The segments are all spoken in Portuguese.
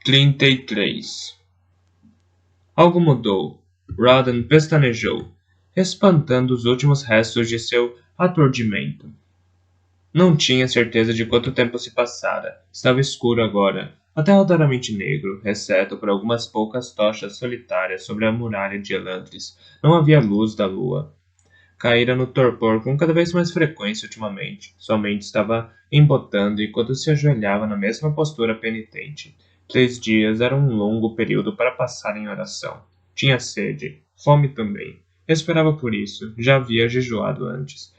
33. Algo mudou. Rodden pestanejou, espantando os últimos restos de seu aturdimento. Não tinha certeza de quanto tempo se passara. Estava escuro agora, aterradoramente negro, exceto por algumas poucas tochas solitárias sobre a muralha de Elantris. Não havia luz da lua. Caíra no torpor com cada vez mais frequência ultimamente. Sua mente estava embotando enquanto se ajoelhava na mesma postura penitente. 3 dias era um longo período para passar em oração. Tinha sede, fome também. Esperava por isso, já havia jejuado antes.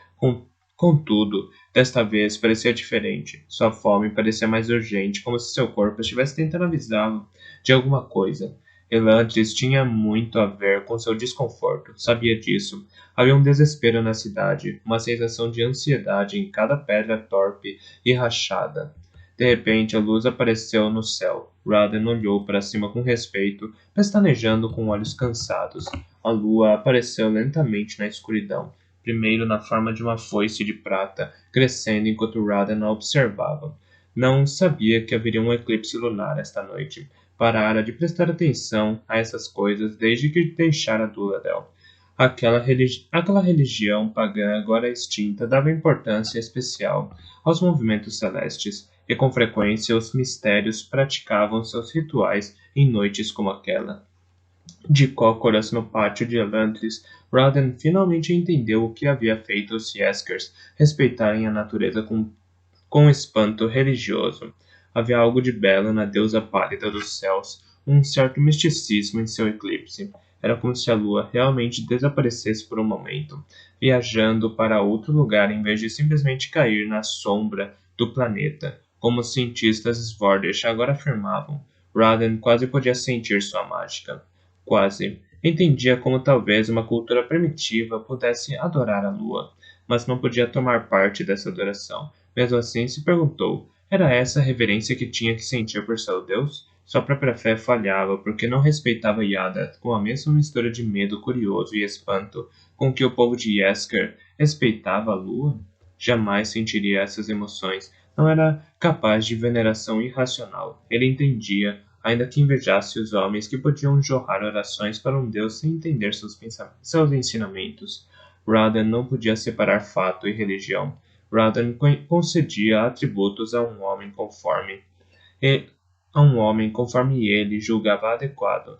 Contudo, desta vez parecia diferente. Sua fome parecia mais urgente, como se seu corpo estivesse tentando avisá-lo de alguma coisa. Elantris tinha muito a ver com seu desconforto, sabia disso. Havia um desespero na cidade, uma sensação de ansiedade em cada pedra torpe e rachada. De repente, a luz apareceu no céu. Rodden olhou para cima com respeito, pestanejando com olhos cansados. A lua apareceu lentamente na escuridão, primeiro na forma de uma foice de prata, crescendo enquanto Rodden a observava. Não sabia que haveria um eclipse lunar esta noite. Parara de prestar atenção a essas coisas desde que deixara Duladel. Aquela religião pagã agora extinta dava importância especial aos movimentos celestes, e com frequência os mistérios praticavam seus rituais em noites como aquela. De cócoras no pátio de Elantris, Rodden finalmente entendeu o que havia feito os Yeskers respeitarem a natureza com espanto religioso. Havia algo de belo na deusa pálida dos céus, um certo misticismo em seu eclipse. Era como se a lua realmente desaparecesse por um momento, viajando para outro lugar em vez de simplesmente cair na sombra do planeta, como os cientistas Svordish agora afirmavam. Rodden quase podia sentir sua mágica. Quase. Entendia como talvez uma cultura primitiva pudesse adorar a lua, mas não podia tomar parte dessa adoração. Mesmo assim, se perguntou: era essa a reverência que tinha que sentir por seu Deus? Sua própria fé falhava porque não respeitava Yada com a mesma mistura de medo curioso e espanto com que o povo de Yesker respeitava a lua? Jamais sentiria essas emoções. Não era capaz de veneração irracional. Ele entendia, ainda que invejasse os homens que podiam jorrar orações para um Deus sem entender seus ensinamentos. Rodden não podia separar fato e religião. Rodden concedia atributos e, a um homem conforme ele julgava adequado.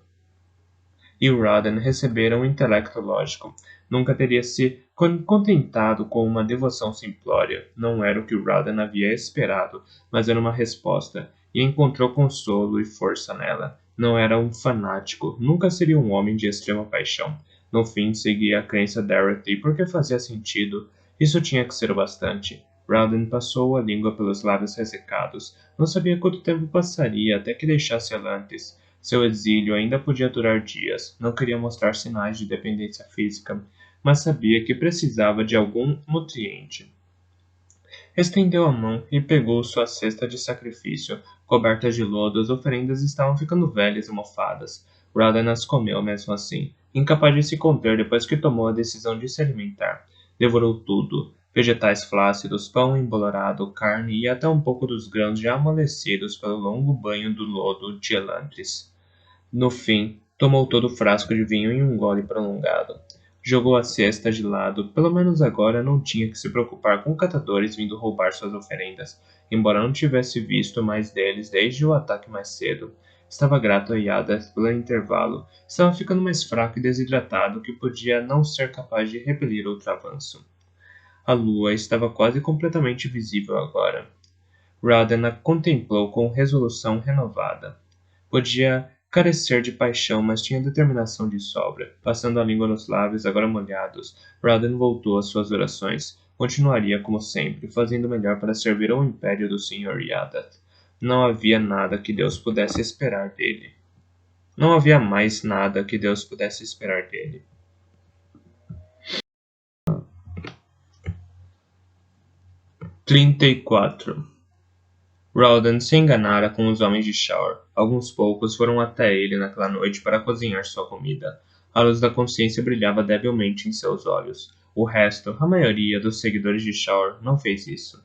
E Rodden recebera um intelecto lógico. Nunca teria se contentado com uma devoção simplória. Não era o que Rodden havia esperado, mas era uma resposta, e encontrou consolo e força nela. Não era um fanático, nunca seria um homem de extrema paixão. No fim, seguia a crença Dorothy porque fazia sentido. Isso tinha que ser o bastante. Rodden passou a língua pelos lábios ressecados. Não sabia quanto tempo passaria até que deixasse Atlantis. Seu exílio ainda podia durar dias. Não queria mostrar sinais de dependência física, mas sabia que precisava de algum nutriente. Estendeu a mão e pegou sua cesta de sacrifício. Coberta de lodo, as oferendas estavam ficando velhas e mofadas. Rodden as comeu mesmo assim, incapaz de se conter depois que tomou a decisão de se alimentar. Devorou tudo. Vegetais flácidos, pão embolorado, carne e até um pouco dos grãos já amolecidos pelo longo banho do lodo de Elantris. No fim, tomou todo o frasco de vinho em um gole prolongado. Jogou a cesta de lado, pelo menos agora não tinha que se preocupar com catadores vindo roubar suas oferendas, embora não tivesse visto mais deles desde o ataque mais cedo. Estava grato a Yada pelo intervalo. Estava ficando mais fraco e desidratado que podia não ser capaz de repelir outro avanço. A lua estava quase completamente visível agora. Rodden a contemplou com resolução renovada. Podia carecer de paixão, mas tinha determinação de sobra. Passando a língua nos lábios, agora molhados, Rodden voltou às suas orações. Continuaria como sempre, fazendo o melhor para servir ao império do Sr. Yadath. Não havia nada que Deus pudesse esperar dele. Não havia mais nada que Deus pudesse esperar dele. 34. Rodden se enganara com os homens de Shore. Alguns poucos foram até ele naquela noite para cozinhar sua comida. A luz da consciência brilhava debilmente em seus olhos. O resto, a maioria dos seguidores de Shore, não fez isso.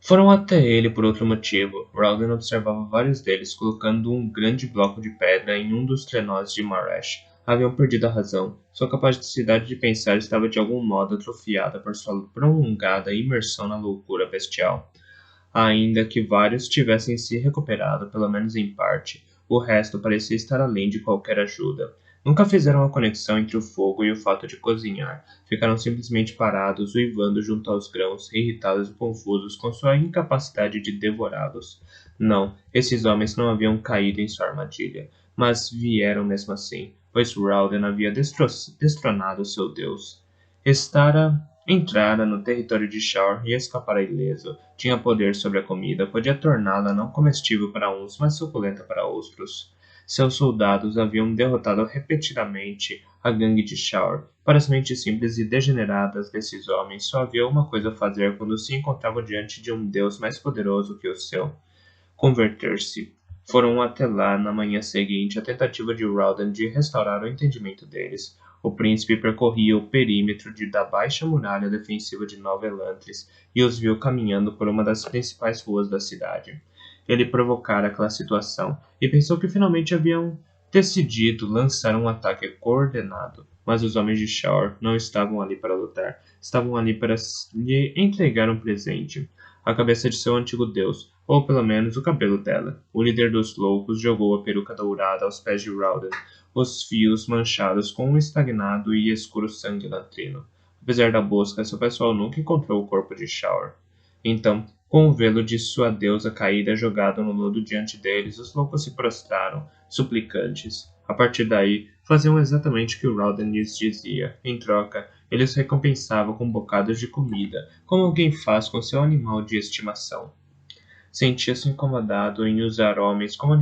Foram até ele por outro motivo. Rowden observava vários deles, colocando um grande bloco de pedra em um dos trenós de Marash. Haviam perdido a razão. Sua capacidade de pensar estava de algum modo atrofiada por sua prolongada imersão na loucura bestial. Ainda que vários tivessem se recuperado, pelo menos em parte, o resto parecia estar além de qualquer ajuda. Nunca fizeram a conexão entre o fogo e o fato de cozinhar. Ficaram simplesmente parados, uivando junto aos grãos, irritados e confusos com sua incapacidade de devorá-los. Não, esses homens não haviam caído em sua armadilha, mas vieram mesmo assim, pois Rowden havia destronado seu deus. Entrara no território de Shore e escapara ileso. Tinha poder sobre a comida, podia torná-la não comestível para uns, mas suculenta para outros. Seus soldados haviam derrotado repetidamente a gangue de Shore. Para as mentes simples e degeneradas desses homens, só havia uma coisa a fazer quando se encontravam diante de um Deus mais poderoso que o seu: converter-se. Foram até lá na manhã seguinte a tentativa de Rowden de restaurar o entendimento deles. O príncipe percorria o perímetro da baixa muralha defensiva de Nova Elantris e os viu caminhando por uma das principais ruas da cidade. Ele provocara aquela situação e pensou que finalmente haviam decidido lançar um ataque coordenado. Mas os homens de Shore não estavam ali para lutar, estavam ali para lhe entregar um presente: a cabeça de seu antigo deus, ou pelo menos o cabelo dela. O líder dos loucos jogou a peruca dourada aos pés de Rowden, os fios manchados com um estagnado e escuro sangue latrino. Apesar da busca, seu pessoal nunca encontrou o corpo de Shower. Então, com o velo de sua deusa caída jogado no lodo diante deles, os loucos se prostraram, suplicantes. A partir daí, faziam exatamente o que Rowden lhes dizia. Em troca, eles recompensavam com bocados de comida, como alguém faz com seu animal de estimação. Sentia-se incomodado em usar homens como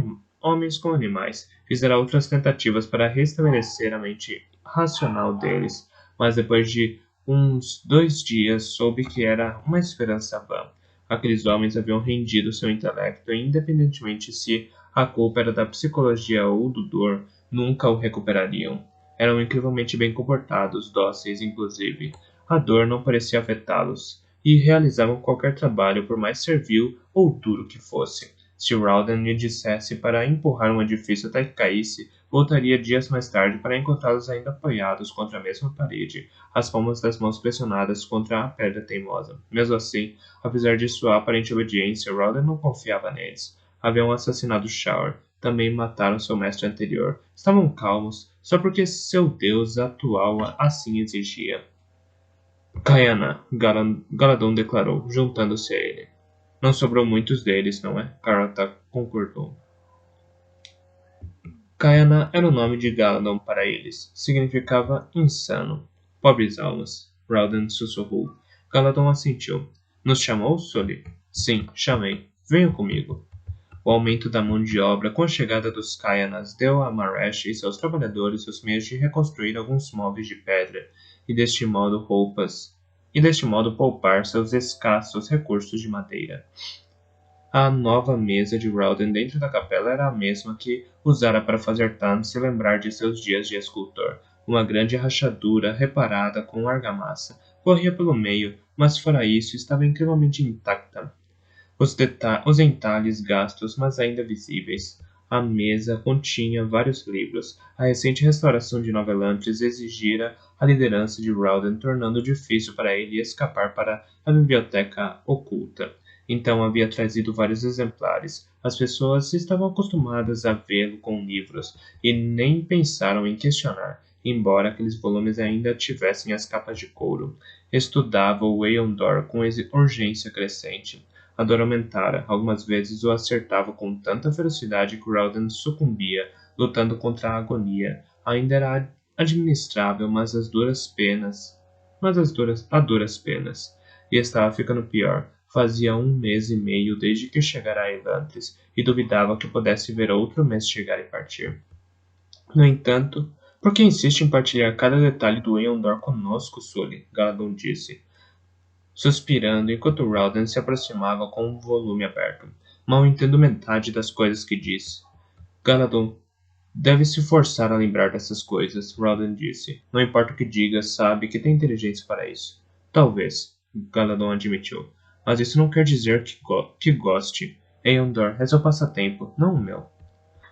animais. Fizera outras tentativas para restabelecer a mente racional deles, mas depois de uns 2 dias soube que era uma esperança vã. Aqueles homens haviam rendido seu intelecto e, independentemente se a culpa era da psicologia ou do dor, nunca o recuperariam. Eram incrivelmente bem comportados, dóceis inclusive. A dor não parecia afetá-los e realizavam qualquer trabalho, por mais servil ou duro que fosse. Se Rowden lhe dissesse para empurrar um edifício até que caísse, voltaria dias mais tarde para encontrá-los ainda apoiados contra a mesma parede, as palmas das mãos pressionadas contra a pedra teimosa. Mesmo assim, apesar de sua aparente obediência, Rowden não confiava neles. Haviam assassinado Shower, também mataram seu mestre anterior. Estavam calmos, só porque seu deus atual assim exigia. Kayana, Galadon declarou, juntando-se a ele. Não sobrou muitos deles, não é? Karata concordou. Kayana era o nome de Galadon para eles. Significava insano. Pobres almas. Rowden sussurrou. Galadon assentiu. Nos chamou, Sully? Sim, chamei. Venha comigo. O aumento da mão de obra com a chegada dos Kayanas deu a Marash e seus trabalhadores os meios de reconstruir alguns móveis de pedra e deste modo poupar seus escassos recursos de madeira. A nova mesa de Rowden dentro da capela era a mesma que usara para fazer Tan se lembrar de seus dias de escultor. Uma grande rachadura reparada com argamassa corria pelo meio, mas fora isso estava incrivelmente intacta. Os entalhes gastos, mas ainda visíveis. A mesa continha vários livros. A recente restauração de Nova Elantris exigira a liderança de Rowden, tornando difícil para ele escapar para a biblioteca oculta. Então havia trazido vários exemplares. As pessoas estavam acostumadas a vê-lo com livros e nem pensaram em questionar, embora aqueles volumes ainda tivessem as capas de couro. Estudava o Eondor com urgência crescente. A dor aumentara. Algumas vezes o acertava com tanta ferocidade que Rowden sucumbia, lutando contra a agonia. Ainda era administrável, mas a duras penas. E estava ficando pior. Fazia 1 mês e meio desde que chegara a Elantris, e duvidava que pudesse ver outro mês chegar e partir. No entanto, por que insiste em partilhar cada detalhe do Eondor conosco, Sully? Galadon disse, suspirando enquanto Rowden se aproximava com o volume aberto. Mal entendo metade das coisas que diz. Galadon deve se forçar a lembrar dessas coisas, Rowden disse. Não importa o que diga, sabe que tem inteligência para isso. Talvez, Galadon admitiu. mas isso não quer dizer que goste. Eondor é seu passatempo, não o meu.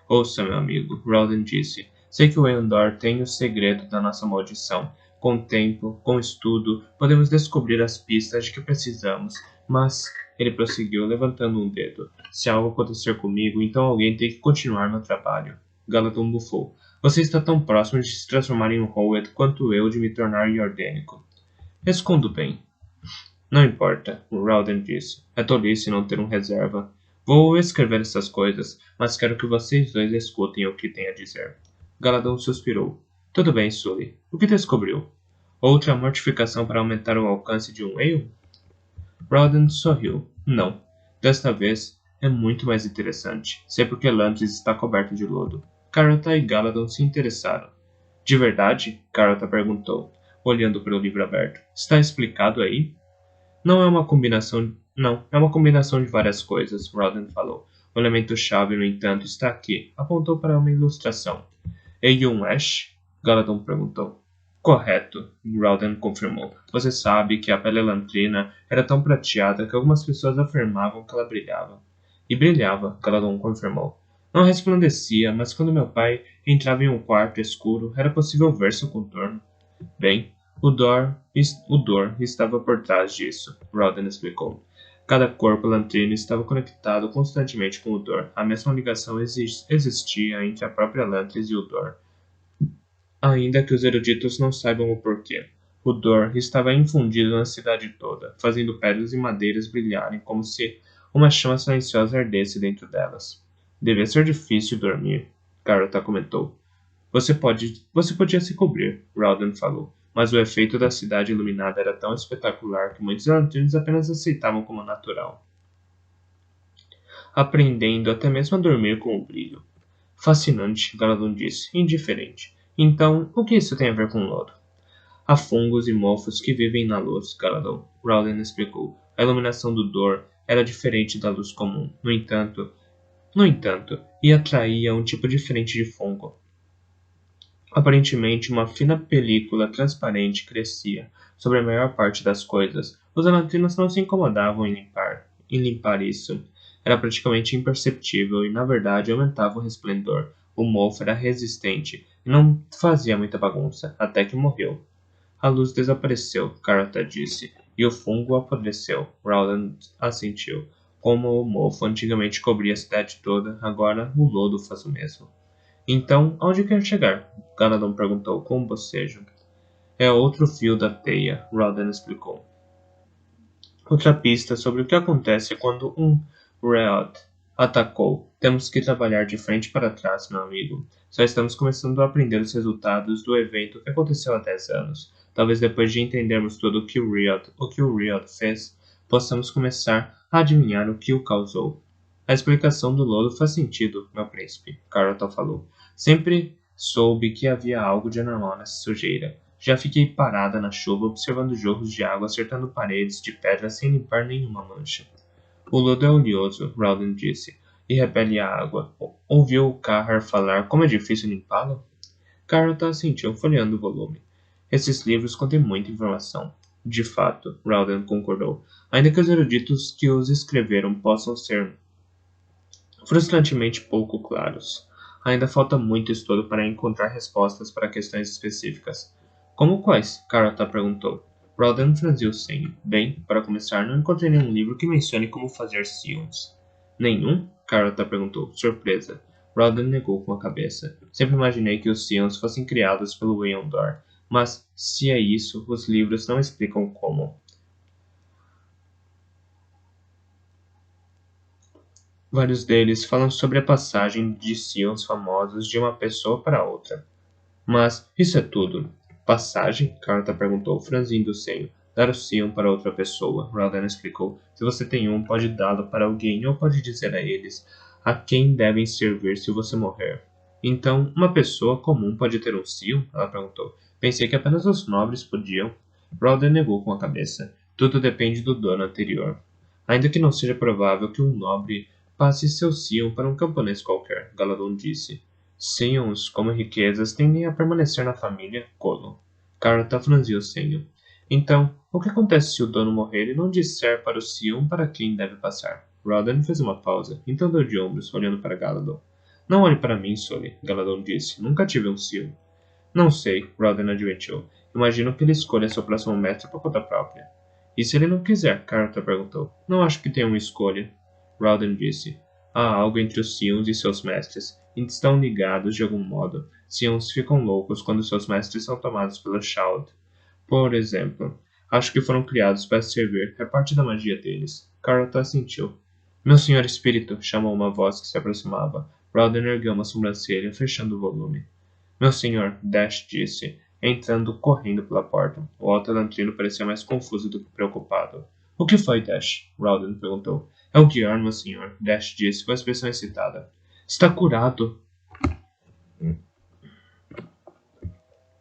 Ouça, meu amigo, Rowden disse. Sei que o Eondor tem o segredo da nossa maldição. Com tempo, com estudo, podemos descobrir as pistas de que precisamos. Mas, ele prosseguiu, levantando um dedo. Se algo acontecer comigo, então alguém tem que continuar meu trabalho. Galadon bufou. Você está tão próximo de se transformar em um Hoed quanto eu de me tornar Yordânico. Respondo bem. Não importa, Rowden disse. É tolice não ter um reserva. Vou escrever essas coisas, mas quero que vocês dois escutem o que tem a dizer. Galadon suspirou. Tudo bem, Sully. O que descobriu? Outra mortificação para aumentar o alcance de um Eon? Rowden sorriu. Não. Desta vez é muito mais interessante. Sei porque Lantris está coberto de lodo. Carota e Galadon se interessaram. De verdade? Carota perguntou, olhando para o livro aberto. Está explicado aí? Não, é uma combinação de várias coisas, Rowden falou. O elemento-chave, no entanto, está aqui. Apontou para uma ilustração. Eiyun Ash? Galadon perguntou. Correto, Rowden confirmou. Você sabe que a pele elantrina era tão prateada que algumas pessoas afirmavam que ela brilhava. E brilhava, Galadon confirmou. Não resplandecia, mas quando meu pai entrava em um quarto escuro, era possível ver seu contorno. Bem, o Dor estava por trás disso, Rowden explicou. Cada corpo lantrino estava conectado constantemente com o Dor. A mesma ligação existia entre a própria Lantris e o Dor. Ainda que os eruditos não saibam o porquê. O Dor estava infundido na cidade toda, fazendo pedras e madeiras brilharem como se uma chama silenciosa ardesse dentro delas. Devia ser difícil dormir, Garota comentou. Você podia se cobrir, Rowden falou, mas o efeito da cidade iluminada era tão espetacular que muitos lanternos apenas aceitavam como natural, aprendendo até mesmo a dormir com o brilho. Fascinante, Galadon disse, indiferente. Então, o que isso tem a ver com lodo? Há fungos e mofos que vivem na luz, Galadon, Rowden explicou. A iluminação do Dor era diferente da luz comum. No entanto, e atraía um tipo diferente de fungo. Aparentemente, uma fina película transparente crescia sobre a maior parte das coisas. Os elantrinos não se incomodavam em limpar isso. Era praticamente imperceptível e, na verdade, aumentava o resplendor. O mofo era resistente e não fazia muita bagunça, até que morreu. A luz desapareceu, Carota disse, e o fungo apodreceu. Rowland assentiu. Como o mofo antigamente cobria a cidade toda, agora o lodo faz o mesmo. Então, aonde quer chegar? Galadon perguntou com um bocejo. É outro fio da teia, Rowden explicou. Outra pista sobre o que acontece quando um Reod atacou. Temos que trabalhar de frente para trás, meu amigo. Só estamos começando a aprender os resultados do evento que aconteceu há 10 anos. Talvez depois de entendermos tudo o que o Reod fez, possamos começar a adivinhar o que o causou. A explicação do lodo faz sentido, meu príncipe, Carlton falou. Sempre soube que havia algo de anormal nessa sujeira. Já fiquei parada na chuva observando jorros de água acertando paredes de pedra sem limpar nenhuma mancha. O lodo é oleoso, Rowden disse, e repele a água. Ouviu Carrar falar como é difícil limpá-lo? Carlton assentiu, folheando o volume. Esses livros contêm muita informação. De fato, Rowden concordou, ainda que os eruditos que os escreveram possam ser frustrantemente pouco claros. Ainda falta muito estudo para encontrar respostas para questões específicas. Como quais? Carlota perguntou. Rowden franziu o senho. Bem, para começar, não encontrei nenhum livro que mencione como fazer Sions. Nenhum? Carlota perguntou, surpresa. Rowden negou com a cabeça. Sempre imaginei que os Sions fossem criados pelo Eondor, mas, se é isso, os livros não explicam como. Vários deles falam sobre a passagem de Sions famosos de uma pessoa para outra. Mas isso é tudo. Passagem? Carta perguntou, franzindo o senho. Dar o Sion para outra pessoa, Rowden explicou. Se você tem um, pode dá-lo para alguém ou pode dizer a eles a quem devem servir se você morrer. Então, uma pessoa comum pode ter um Sion? Ela perguntou. Pensei que apenas os nobres podiam. Rowden negou com a cabeça. Tudo depende do dono anterior. Ainda que não seja provável que um nobre passe seu Sion para um camponês qualquer, Galadon disse. Sions, como riquezas, tendem a permanecer na família, Colo. Carta franziu o senho. Então, o que acontece se o dono morrer e não disser para o Sion para quem deve passar? Rodan fez uma pausa, então deu de ombros, olhando para Galadon. Não olhe para mim, Sully, Galadon disse. Nunca tive um Sion. Não sei, Rodan admitiu. Imagino que ele escolha seu próximo mestre por conta própria. E se ele não quiser? Carter perguntou. Não acho que tenha uma escolha. Rodan disse. Há algo entre os Sions e seus mestres. E estão ligados de algum modo. Sions ficam loucos quando seus mestres são tomados pela Shaud. Por exemplo, acho que foram criados para servir. É parte da magia deles. Carter assentiu. Meu senhor espírito, chamou uma voz que se aproximava. Rodan ergueu uma sobrancelha, fechando o volume. Meu senhor, Dash disse, entrando correndo pela porta. O alto Elantrino parecia mais confuso do que preocupado. O que foi, Dash? Rowden perguntou. É o Guiar, meu senhor, Dash disse com a expressão excitada. Está curado.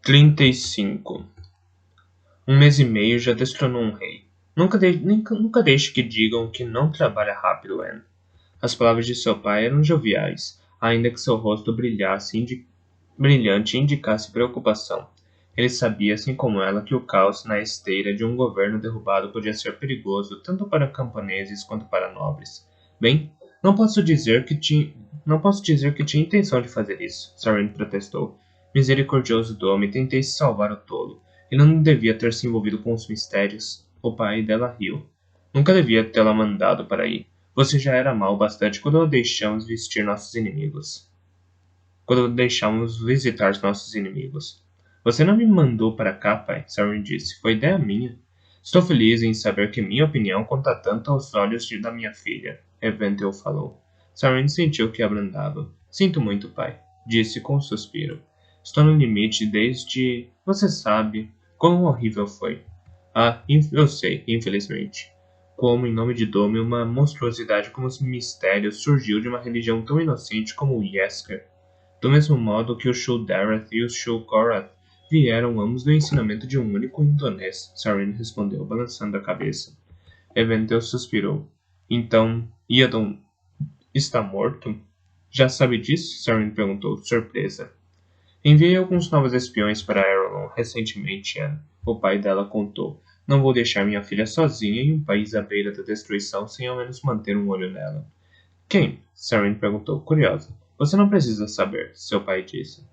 35. Um mês e meio já destronou um rei. Nunca deixe que digam que não trabalha rápido, Anne. As palavras de seu pai eram joviais, ainda que seu rosto brilhante indicasse preocupação. Ele sabia, assim como ela, que o caos na esteira de um governo derrubado podia ser perigoso tanto para camponeses quanto para nobres. Bem, não posso dizer que tinha intenção de fazer isso, Sarin protestou. Misericordioso do homem, tentei salvar o tolo. Ele não devia ter se envolvido com os mistérios. O pai dela riu. Nunca devia tê-la mandado para aí. Você já era mal bastante quando a deixamos vestir nossos inimigos. Quando deixamos visitar os nossos inimigos. Você não me mandou para cá, pai, Sarin disse. Foi ideia minha. Estou feliz em saber que minha opinião conta tanto aos olhos da minha filha, Eventel falou. Sarin sentiu que abrandava. Sinto muito, pai, disse com um suspiro. Estou no limite desde... Você sabe quão horrível foi. Ah, eu sei, infelizmente. Como, em nome de Dome, uma monstruosidade como os mistérios surgiu de uma religião tão inocente como o Yesker. Do mesmo modo que o Shul-Darath e o Shul-Korath vieram ambos do ensinamento de um único indonês, Sarin respondeu, balançando a cabeça. Eventel suspirou. Então, Iadon está morto? Já sabe disso? Sarin perguntou, surpresa. Enviei alguns novos espiões para Arelon recentemente, Anne. O pai dela contou. Não vou deixar minha filha sozinha em um país à beira da destruição sem ao menos manter um olho nela. Quem? Sarin perguntou, curiosa. Você não precisa saber, seu pai disse.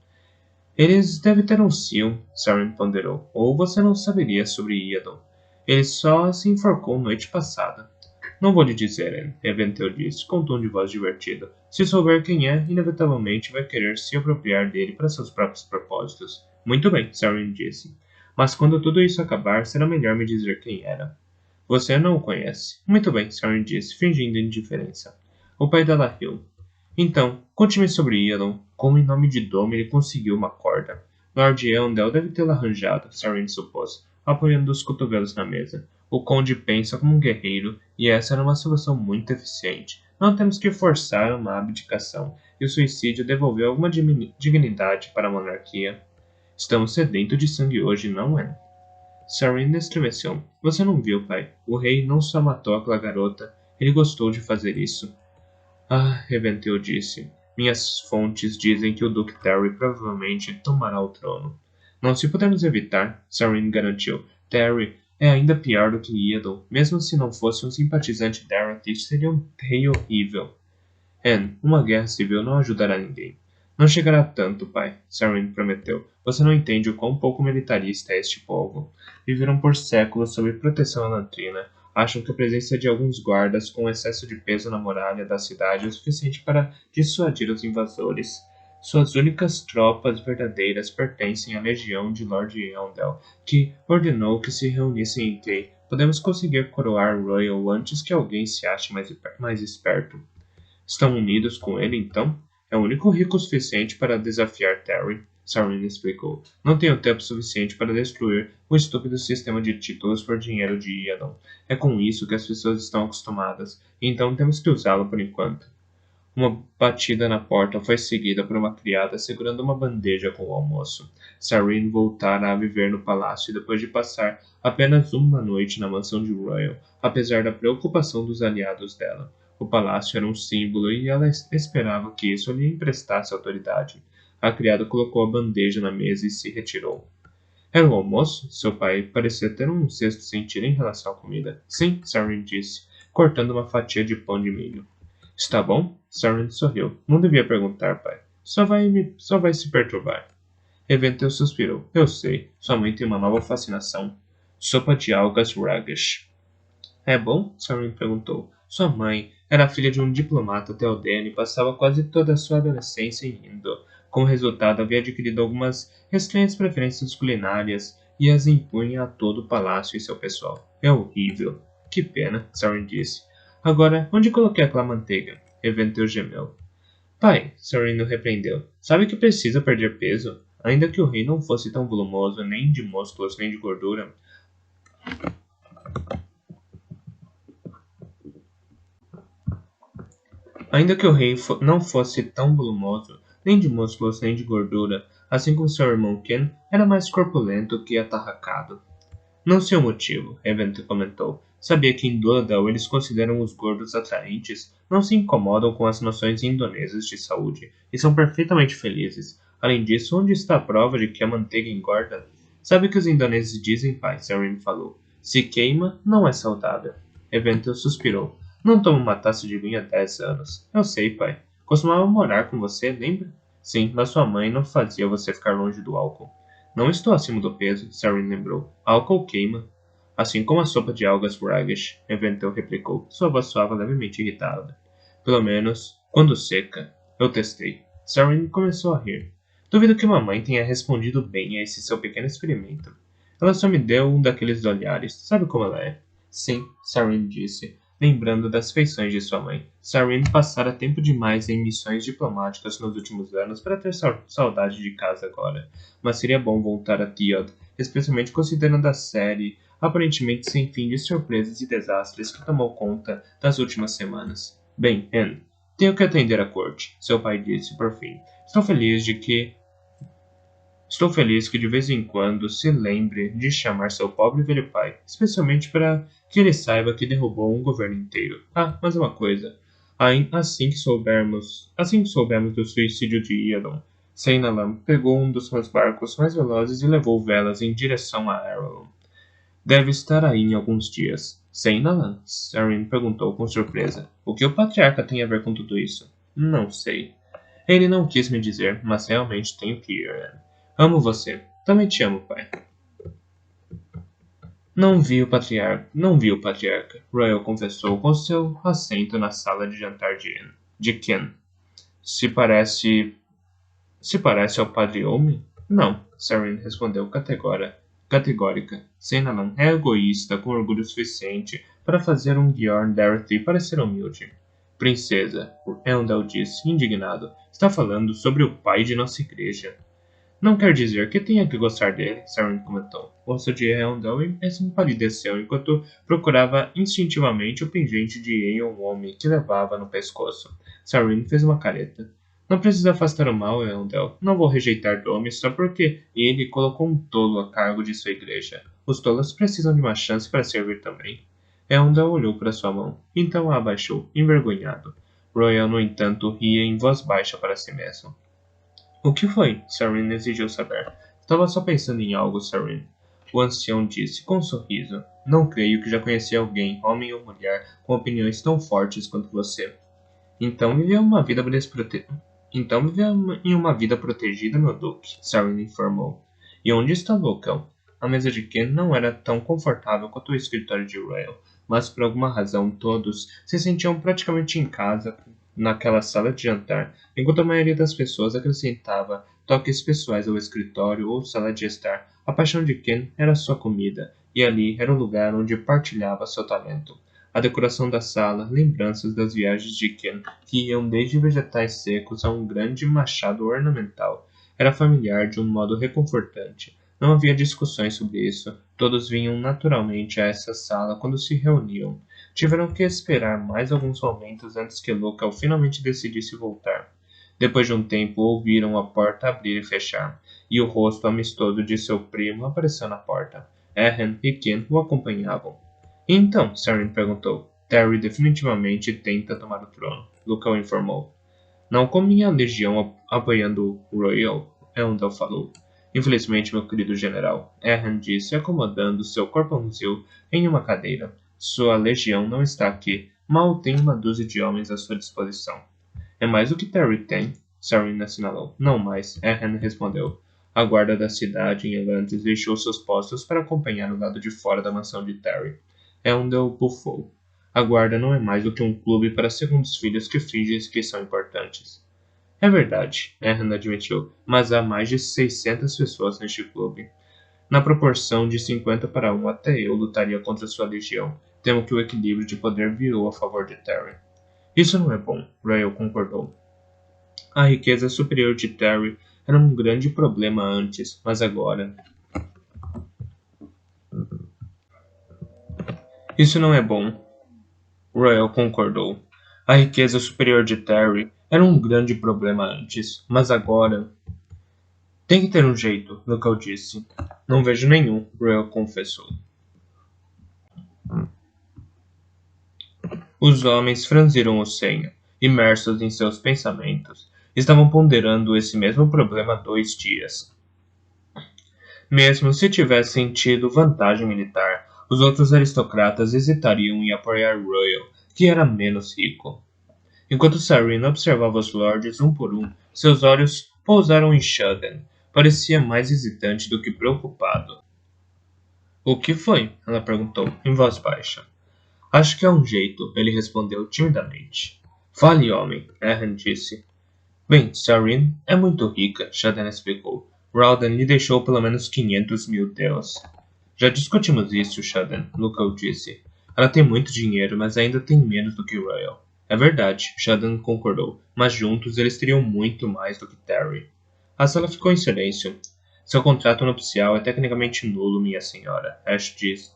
Eles devem ter um Sion, Sarin ponderou. Ou você não saberia sobre Iadon. Ele só se enforcou noite passada. Não vou lhe dizer, Anne, Eventel disse, com um tom de voz divertido. Se souber quem é, inevitavelmente vai querer se apropriar dele para seus próprios propósitos. Muito bem, Sarin disse. Mas quando tudo isso acabar, será melhor me dizer quem era. Você não o conhece. Muito bem, Sarin disse, fingindo indiferença. O pai dela riu. Então, conte-me sobre Iadon. Como em nome de Dome ele conseguiu uma corda. Lord Eondel deve tê-la arranjado, Sarin supôs, apoiando os cotovelos na mesa. O conde pensa como um guerreiro, e essa era uma solução muito eficiente. Não temos que forçar uma abdicação, e o suicídio devolveu alguma dignidade para a monarquia. Estamos sedentos de sangue hoje, não é? Sarin estremeceu. Você não viu, pai. O rei não só matou aquela garota, ele gostou de fazer isso. Ah, Eventel disse. Minhas fontes dizem que o Duque Terry provavelmente tomará o trono. Não se pudermos evitar, Sarin garantiu. Terry é ainda pior do que Iadon. Mesmo se não fosse um simpatizante Darath, seria um rei horrível. Anne, uma guerra civil não ajudará ninguém. Não chegará a tanto, pai, Sarin prometeu. Você não entende o quão pouco militarista é este povo. Viveram por séculos sob proteção elantrina. Acham que a presença de alguns guardas com excesso de peso na muralha da cidade é o suficiente para dissuadir os invasores. Suas únicas tropas verdadeiras pertencem à legião de Lord Eondel, que ordenou que se reunissem em Kay. Podemos conseguir coroar Royal antes que alguém se ache mais esperto. Estão unidos com ele, então? É o único rico o suficiente para desafiar Terry, Sarin explicou. Não tenho tempo suficiente para destruir o estúpido sistema de títulos por dinheiro de Iadon. É com isso que as pessoas estão acostumadas, então temos que usá-lo por enquanto. Uma batida na porta foi seguida por uma criada segurando uma bandeja com o almoço. Sarin voltara a viver no palácio depois de passar apenas uma noite na mansão de Royal, apesar da preocupação dos aliados dela. O palácio era um símbolo e ela esperava que isso lhe emprestasse autoridade. A criada colocou a bandeja na mesa e se retirou. Era o almoço? Seu pai parecia ter um sexto sentido em relação à comida. Sim, Saren disse, cortando uma fatia de pão de milho. Está bom? Saren sorriu. Não devia perguntar, pai. Só vai se perturbar. Reventel suspirou. Eu sei, sua mãe tem uma nova fascinação. Sopa de algas ragas. É bom? Saren perguntou. Sua mãe era filha de um diplomata teodeno e passava quase toda a sua adolescência rindo. Como resultado, havia adquirido algumas estranhas preferências culinárias e as impunha a todo o palácio e seu pessoal. É horrível. Que pena, Saren disse. Agora, onde coloquei aquela manteiga? Reventel gemeu. Pai, Sorino repreendeu, sabe que precisa perder peso? Ainda que o rei não fosse tão volumoso, nem de músculos, nem de gordura. Ainda que o rei não fosse tão volumoso, nem de músculos, nem de gordura, assim como seu irmão Ken, era mais corpulento que atarracado. Não sei o motivo, Event comentou. Sabia que em Doladel eles consideram os gordos atraentes, não se incomodam com as noções indonesas de saúde e são perfeitamente felizes. Além disso, onde está a prova de que a manteiga engorda? Sabe o que os indoneses dizem, pai? Sarin falou. Se queima, não é saudável. Eventel suspirou. Não tomo uma taça de vinho há 10 anos. Eu sei, pai. Costumava morar com você, lembra? Sim, mas sua mãe não fazia você ficar longe do álcool. Não estou acima do peso, Sarin lembrou. Álcool queima. Assim como a sopa de algas Bragish, Eventel replicou. Sua voz soava levemente irritada. Pelo menos, quando seca. Eu testei. Sarin começou a rir. Duvido que mamãe tenha respondido bem a esse seu pequeno experimento. Ela só me deu um daqueles olhares. Sabe como ela é? Sim, Sarin disse, lembrando das feições de sua mãe. Sarin passara tempo demais em missões diplomáticas nos últimos anos para ter saudade de casa agora. Mas seria bom voltar a Theod, especialmente considerando a série aparentemente sem fim de surpresas e desastres que tomou conta das últimas semanas. Bem, Anne, tenho que atender à corte, seu pai disse por fim. Estou feliz que de vez em quando se lembre de chamar seu pobre velho pai, especialmente para que ele saiba que derrubou um governo inteiro. Ah, mas uma coisa. Assim que soubermos do suicídio de Iadon, Seinalam pegou um dos meus barcos mais velozes e levou velas em direção a Aralon. Deve estar aí em alguns dias. Seinalam? Sarin perguntou com surpresa. O que o patriarca tem a ver com tudo isso? Não sei. Ele não quis me dizer, mas realmente tenho que ir, Anne. Amo você. Também te amo, pai. Não vi o patriarca, Royal confessou com seu assento na sala de jantar de Ken. Se parece... Se parece ao padre Omi? Não, Sarin respondeu categórica. Senalan é egoísta com orgulho suficiente para fazer um Bjorn Dorothy parecer humilde. Princesa, Eondel disse, indignado, está falando sobre o pai de nossa igreja. Não quer dizer que tenha que gostar dele, Sarin comentou. O rosto de Eondel empalideceu enquanto procurava instintivamente o pingente de Aeon Omi que levava no pescoço. Sarin fez uma careta. Não precisa afastar o mal, Eondel. Não vou rejeitar Domi só porque ele colocou um tolo a cargo de sua igreja. Os tolos precisam de uma chance para servir também. Eondel olhou para sua mão, então a abaixou, envergonhado. Royal, no entanto, ria em voz baixa para si mesmo. O que foi? Sarin exigiu saber. Estava só pensando em algo, Sarin. O ancião disse, com um sorriso. Não creio que já conheci alguém, homem ou mulher, com opiniões tão fortes quanto você. Então viveu em uma vida protegida, meu duque, Sarin informou. E onde está o vulcão? A mesa de Ken não era tão confortável quanto o escritório de Royal, mas por alguma razão todos se sentiam praticamente em casa naquela sala de jantar, enquanto a maioria das pessoas acrescentava toques pessoais ao escritório ou sala de estar. A paixão de Ken era sua comida, e ali era o lugar onde partilhava seu talento. A decoração da sala, lembranças das viagens de Ken, que iam desde vegetais secos a um grande machado ornamental, era familiar de um modo reconfortante. Não havia discussões sobre isso. Todos vinham naturalmente a essa sala quando se reuniam. Tiveram que esperar mais alguns momentos antes que Local finalmente decidisse voltar. Depois de um tempo, ouviram a porta abrir e fechar, e o rosto amistoso de seu primo apareceu na porta. Eren e Ken o acompanhavam. E então? Sarin perguntou. Terry definitivamente tenta tomar o trono, Local informou. Não com minha legião apoiando o Royal, Eondel falou. Infelizmente, meu querido general, Erhan disse, acomodando seu corpãozinho em uma cadeira. Sua legião não está aqui. Mal tem uma dúzia de homens à sua disposição. É mais do que Terry tem, Sarin assinalou. Não mais, Erhan respondeu. A guarda da cidade em Elantis deixou seus postos para acompanhar o lado de fora da mansão de Terry. Elendil bufou. A guarda não é mais do que um clube para segundos filhos que fingem que são importantes. É verdade, Erhan admitiu, mas há mais de 600 pessoas neste clube. Na proporção de 50 para 1, até eu lutaria contra sua legião. Temo que o equilíbrio de poder virou a favor de Terry. Isso não é bom, Rael concordou. A riqueza superior de Terry era um grande problema antes, mas agora... Isso não é bom, Rael concordou. A riqueza superior de Terry era um grande problema antes, mas agora... Tem que ter um jeito, Local disse. Não vejo nenhum, Rael confessou. Os homens franziram o senho, imersos em seus pensamentos. Estavam ponderando esse mesmo problema há 2 dias. Mesmo se tivessem tido vantagem militar, os outros aristocratas hesitariam em apoiar Royal, que era menos rico. Enquanto Sarin observava os lords um por um, seus olhos pousaram em Shudden. Parecia mais hesitante do que preocupado. O que foi? Ela perguntou, em voz baixa. Acho que é um jeito, ele respondeu timidamente. Fale, homem, Erhan disse. Bem, Sarin é muito rica, Shudden explicou. Ralden lhe deixou pelo menos 500 mil deus. Já discutimos isso, Shudden, Lucal disse. Ela tem muito dinheiro, mas ainda tem menos do que Royal. É verdade, Shudden concordou, mas juntos eles teriam muito mais do que Terry. A sala ficou em silêncio. Seu contrato nupcial é tecnicamente nulo, minha senhora, Ash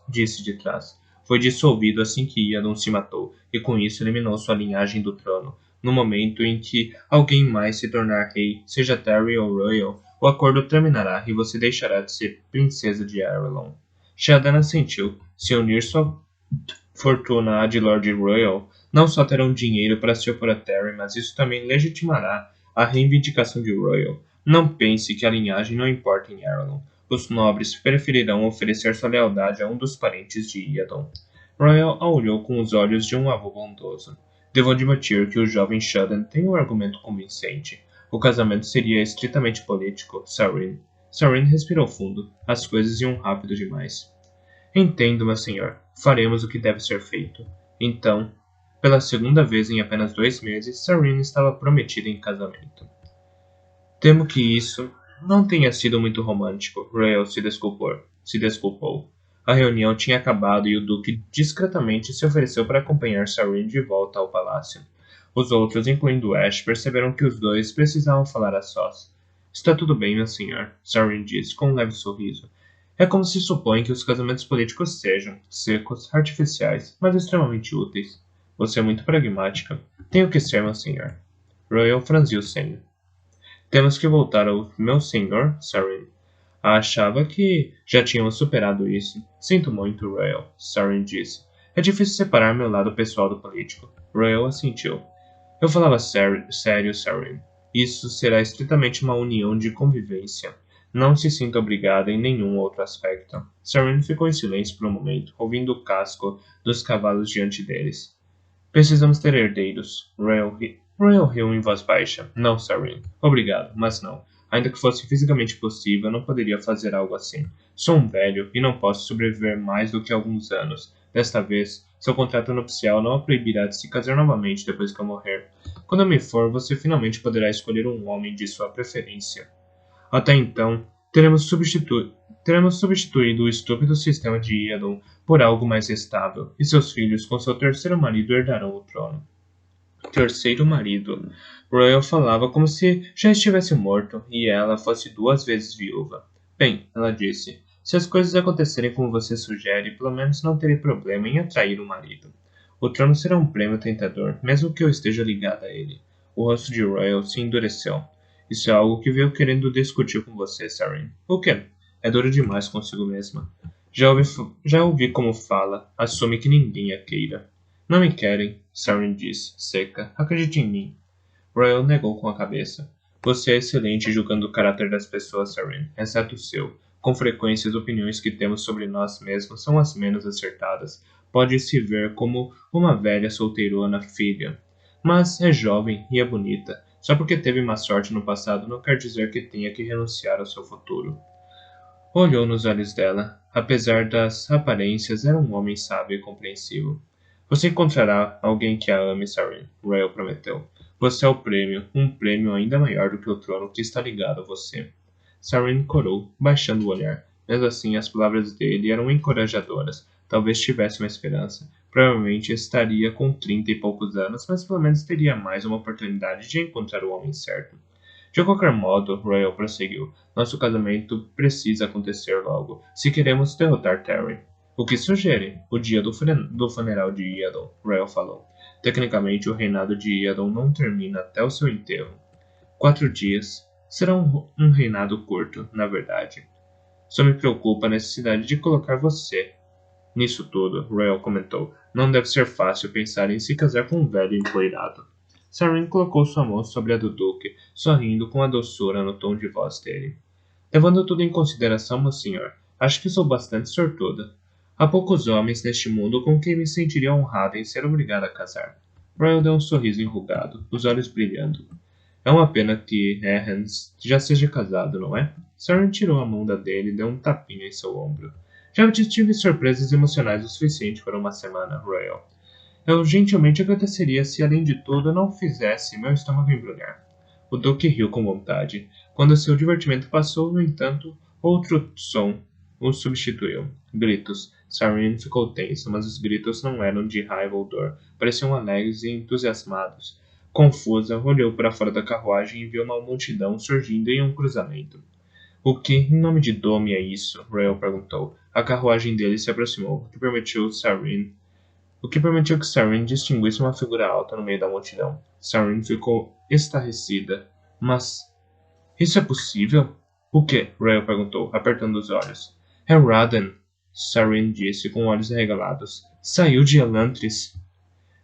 disse de trás. Foi dissolvido assim que Iadon se matou, e com isso eliminou sua linhagem do trono. No momento em que alguém mais se tornar rei, seja Terry ou Royal, o acordo terminará e você deixará de ser princesa de Arelon. Shadana assentiu. Se unir sua fortuna à de Lord Royal, não só terão dinheiro para se opor a Terry, mas isso também legitimará a reivindicação de Royal. Não pense que a linhagem não importa em Arelon. Os nobres preferirão oferecer sua lealdade a um dos parentes de Iadon. Royal a olhou com os olhos de um avô bondoso. Devo admitir que o jovem Shudden tem um argumento convincente. O casamento seria estritamente político, Sarin. Sarin respirou fundo. As coisas iam rápido demais. Entendo, meu senhor. Faremos o que deve ser feito. Então, pela segunda vez em apenas 2 meses, Sarin estava prometida em casamento. Temo que isso não tenha sido muito romântico, Rael se desculpou. A reunião tinha acabado e o duque discretamente se ofereceu para acompanhar Sarin de volta ao palácio. Os outros, incluindo Ash, perceberam que os dois precisavam falar a sós. Está tudo bem, meu senhor, Sarin disse com um leve sorriso. É como se supõe que os casamentos políticos sejam secos, artificiais, mas extremamente úteis. Você é muito pragmática. Tenho que ser, meu senhor. Royal franziu o senho. Temos que voltar ao meu senhor, Sarin. Achava que já tínhamos superado isso. Sinto muito, Royal, Sarin disse. É difícil separar meu lado pessoal do político. Royal assentiu. Eu falava sério, Sarin. Isso será estritamente uma união de convivência. Não se sinta obrigada em nenhum outro aspecto. Sarin ficou em silêncio por um momento, ouvindo o casco dos cavalos diante deles. Precisamos ter herdeiros. Royal riu em voz baixa. Não, Sarin. Obrigado, mas não. Ainda que fosse fisicamente possível, eu não poderia fazer algo assim. Sou um velho e não posso sobreviver mais do que alguns anos. Desta vez, seu contrato nupcial não a proibirá de se casar novamente depois que eu morrer. Quando eu me for, você finalmente poderá escolher um homem de sua preferência. Até então, teremos substituído o estúpido sistema de Iadon por algo mais estável, e seus filhos, com seu terceiro marido, herdarão o trono. Terceiro marido. Royal falava como se já estivesse morto e ela fosse 2 vezes viúva. Bem, ela disse, se as coisas acontecerem como você sugere, pelo menos não terei problema em atrair um marido. O trono será um prêmio tentador, mesmo que eu esteja ligada a ele. O rosto de Royal se endureceu. Isso é algo que veio querendo discutir com você, Sarin. O quê? É duro demais consigo mesma. Já ouvi como fala. Assume que ninguém a queira. Não me querem, Sarin disse, seca. Acredite em mim. Royal negou com a cabeça. Você é excelente julgando o caráter das pessoas, Sarin, exceto o seu. Com frequência, as opiniões que temos sobre nós mesmos são as menos acertadas. Pode-se ver como uma velha solteirona filha. Mas é jovem e é bonita. Só porque teve má sorte no passado não quer dizer que tenha que renunciar ao seu futuro. Olhou nos olhos dela. Apesar das aparências, era um homem sábio e compreensivo. Você encontrará alguém que a ame, Sarin, Royal prometeu. Você é o prêmio, um prêmio ainda maior do que o trono que está ligado a você. Sarin corou, baixando o olhar. Mesmo assim, as palavras dele eram encorajadoras. Talvez tivesse uma esperança. Provavelmente estaria com 30 e poucos anos, mas pelo menos teria mais uma oportunidade de encontrar o homem certo. De qualquer modo, Royal prosseguiu, nosso casamento precisa acontecer logo, se queremos derrotar Terry. O que sugere? O dia do funeral de Iadon, Royal falou. Tecnicamente, o reinado de Iadon não termina até o seu enterro. 4 dias. Será um reinado curto, na verdade. Só me preocupa a necessidade de colocar você nisso tudo, Royal comentou. Não deve ser fácil pensar em se casar com um velho empoeirado. Sarin colocou sua mão sobre a do Duque, sorrindo com a doçura no tom de voz dele. Levando tudo em consideração, meu senhor, acho que sou bastante sortuda. Há poucos homens neste mundo com quem me sentiria honrada em ser obrigada a casar. Royal deu um sorriso enrugado, os olhos brilhando. É uma pena que Hans já seja casado, não é? Sarin tirou a mão da dele e deu um tapinha em seu ombro. Já tive surpresas emocionais o suficiente por uma semana, Royal. Eu gentilmente agradeceria se, além de tudo, não fizesse meu estômago embrulhar. O Duque riu com vontade. Quando seu divertimento passou, no entanto, outro som o substituiu. Gritos. Sarin ficou tenso, mas os gritos não eram de raiva ou dor. Pareciam alegres e entusiasmados. Confusa, olhou para fora da carruagem e viu uma multidão surgindo em um cruzamento. O que, em nome de Domi, é isso? Royal perguntou. A carruagem dele se aproximou, o que permitiu que Sarin distinguisse uma figura alta no meio da multidão. Sarin ficou estarrecida. Mas, isso é possível? O que? Royal perguntou, apertando os olhos. É Raden, Sarin disse com olhos arregalados. Saiu de Elantris.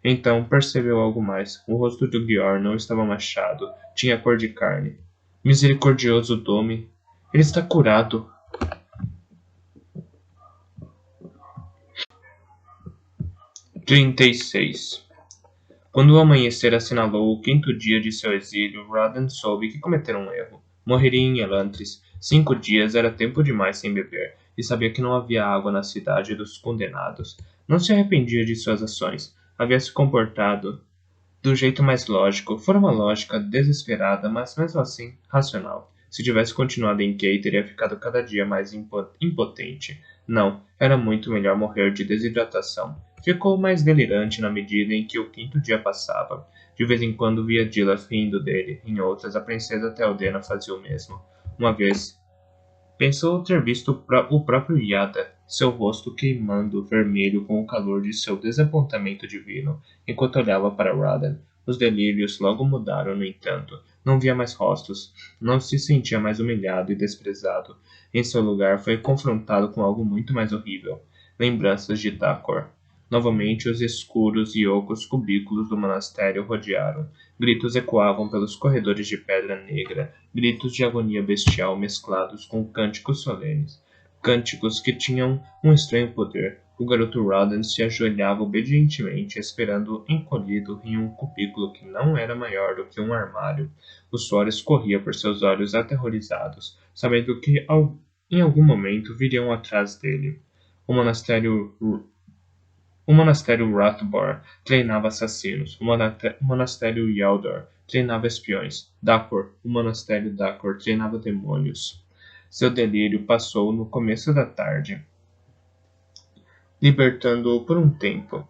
Então percebeu algo mais. O rosto do Gior não estava machado, tinha cor de carne. Misericordioso Domi. Ele está curado. 36. Quando o amanhecer assinalou o quinto dia de seu exílio, Raden soube que cometera um erro. Morreria em Elantris. 5 dias era tempo demais sem beber, e sabia que não havia água na cidade dos condenados. Não se arrependia de suas ações. Havia se comportado do jeito mais lógico. Fora uma lógica desesperada, mas mesmo assim racional. Se tivesse continuado em Kei, teria ficado cada dia mais impotente. Não, era muito melhor morrer de desidratação. Ficou mais delirante na medida em que o quinto dia passava. De vez em quando via Dilaf rindo dele, em outras a princesa Theodena fazia o mesmo. Uma vez, pensou ter visto o próprio Yada, seu rosto queimando vermelho com o calor de seu desapontamento divino, enquanto olhava para Raden. Os delírios logo mudaram, no entanto. Não via mais rostos. Não se sentia mais humilhado e desprezado. Em seu lugar, foi confrontado com algo muito mais horrível. Lembranças de Dakor. Novamente, os escuros e ocos cubículos do monastério rodearam. Gritos ecoavam pelos corredores de pedra negra, gritos de agonia bestial mesclados com cânticos solenes. Cânticos que tinham um estranho poder. O garoto Raden se ajoelhava obedientemente, esperando encolhido em um cubículo que não era maior do que um armário. O suor escorria por seus olhos aterrorizados, sabendo que em algum momento viriam atrás dele. O monastério O monastério Rathbor treinava assassinos. O monastério Yaldor treinava espiões. O monastério Dakor treinava demônios. Seu delírio passou no começo da tarde, libertando-o por um tempo.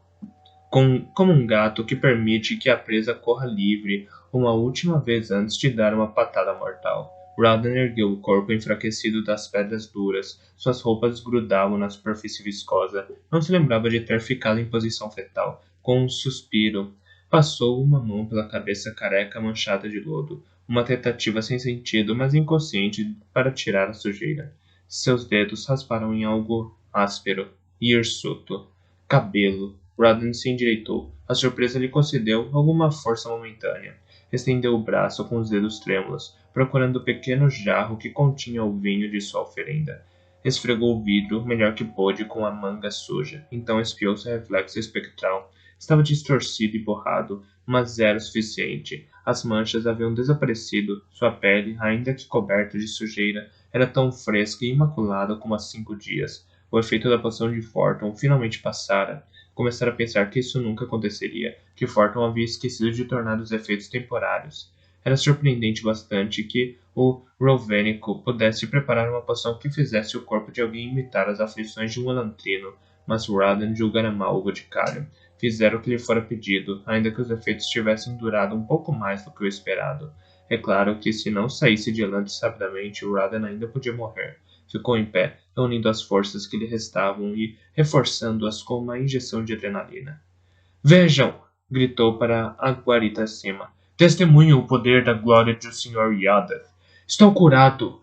Como um gato que permite que a presa corra livre uma última vez antes de dar uma patada mortal. Raden ergueu o corpo enfraquecido das pedras duras. Suas roupas grudavam na superfície viscosa. Não se lembrava de ter ficado em posição fetal. Com um suspiro, passou uma mão pela cabeça careca manchada de lodo. Uma tentativa sem sentido, mas inconsciente para tirar a sujeira. Seus dedos rasparam em algo áspero e hirsuto. Cabelo. Raden se endireitou. A surpresa lhe concedeu alguma força momentânea. Estendeu o braço com os dedos trêmulos, procurando o pequeno jarro que continha o vinho de sua oferenda. Esfregou o vidro melhor que pôde com a manga suja, então espiou seu reflexo espectral. Estava distorcido e borrado, mas era o suficiente. As manchas haviam desaparecido, sua pele, ainda que coberta de sujeira, era tão fresca e imaculada como há 5 dias. O efeito da poção de Forton finalmente passara. Começara a pensar que isso nunca aconteceria, que Forton havia esquecido de tornar os efeitos temporários. Era surpreendente bastante que o Rovênico pudesse preparar uma poção que fizesse o corpo de alguém imitar as aflições de um elantrino, mas Raden julgara mal o boticário. Fizera o que lhe fora pedido, ainda que os efeitos tivessem durado um pouco mais do que o esperado. É claro que se não saísse de Elantris rapidamente, Raden ainda podia morrer. Ficou em pé, reunindo as forças que lhe restavam e reforçando-as com uma injeção de adrenalina. Vejam! Gritou para a guarita acima. Testemunhem o poder da glória do Sr. Yadav. Estou curado!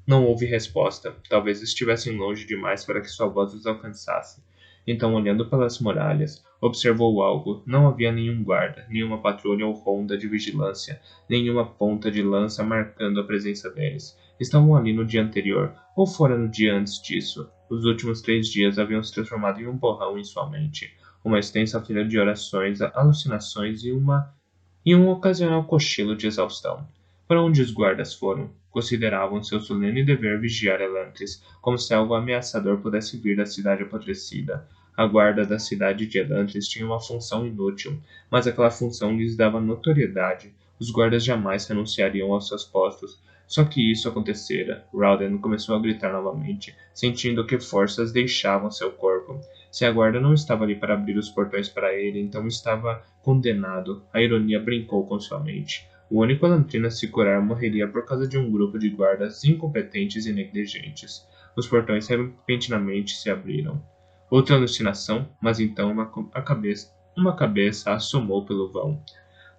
Não houve resposta. Talvez estivessem longe demais para que sua voz os alcançasse. Então, olhando pelas muralhas, observou algo. Não havia nenhum guarda, nenhuma patrulha ou ronda de vigilância, nenhuma ponta de lança marcando a presença deles. Estavam ali no dia anterior, ou fora no dia antes disso. Os últimos 3 dias haviam se transformado em um borrão em sua mente. Uma extensa fila de orações, alucinações e um ocasional cochilo de exaustão. Para onde os guardas foram? Consideravam seu solene dever vigiar Elantris, como se algo ameaçador pudesse vir da cidade apodrecida. A guarda da cidade de Elantris tinha uma função inútil, mas aquela função lhes dava notoriedade. Os guardas jamais renunciariam aos seus postos. Só que isso acontecera. Rauden começou a gritar novamente, sentindo que forças deixavam seu corpo. Se a guarda não estava ali para abrir os portões para ele, então estava condenado. A ironia brincou com sua mente. O único Elantrino a se curar morreria por causa de um grupo de guardas incompetentes e negligentes. Os portões repentinamente se abriram. Outra alucinação, mas então uma cabeça assomou pelo vão.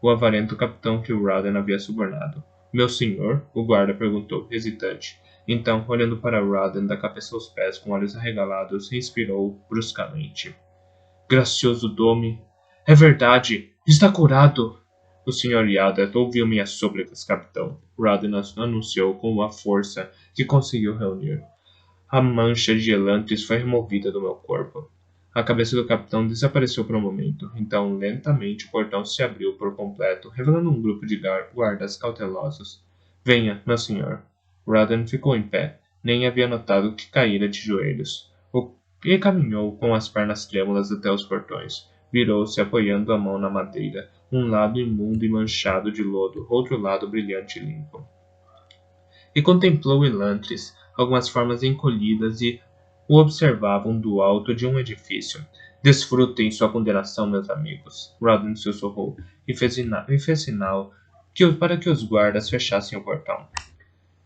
O avarento capitão que o Rauden havia subornado. Meu senhor? O guarda perguntou, hesitante. Então, olhando para Rauden da cabeça aos pés com olhos arregalados, respirou bruscamente. Gracioso Dome! É verdade! Está curado! O Sr. Yada ouviu minhas súplicas, capitão. Raden anunciou com uma força que conseguiu reunir. A mancha de Elantris foi removida do meu corpo. A cabeça do capitão desapareceu por um momento. Então, lentamente, o portão se abriu por completo, revelando um grupo de guardas cautelosos. Venha, meu senhor. Raden ficou em pé. Nem havia notado que caíra de joelhos. E caminhou com as pernas trêmulas até os portões. Virou-se apoiando a mão na madeira, um lado imundo e manchado de lodo, outro lado brilhante e limpo. E contemplou Elantris, algumas formas encolhidas e o observavam do alto de um edifício. Desfrutem sua condenação, meus amigos, Raden sussurrou, e fez sinal para que os guardas fechassem o portão.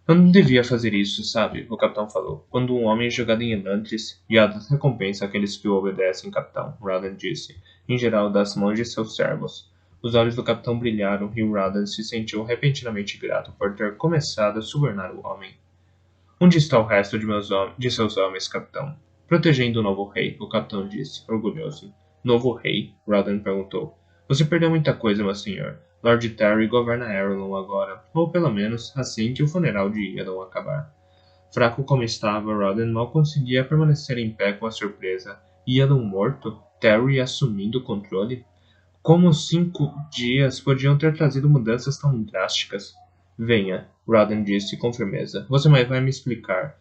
Eu não devia fazer isso, sabe? O capitão falou. Quando um homem é jogado em Elantris, Yadas recompensa aqueles que o obedecem, capitão, Raden disse, em geral das mãos de seus servos. Os olhos do capitão brilharam e Raden se sentiu repentinamente grato por ter começado a subornar o homem. Onde está o resto de seus homens, capitão? Protegendo o novo rei, o capitão disse, orgulhoso. Novo rei? Raden perguntou. Você perdeu muita coisa, meu senhor. Lord Terry governa Arelon agora, ou pelo menos assim que o funeral de Iadon acabar. Fraco como estava, Raden mal conseguia permanecer em pé com a surpresa. Iadon morto? Terry assumindo o controle? Como 5 dias podiam ter trazido mudanças tão drásticas? Venha, Raden disse com firmeza. Você vai me explicar.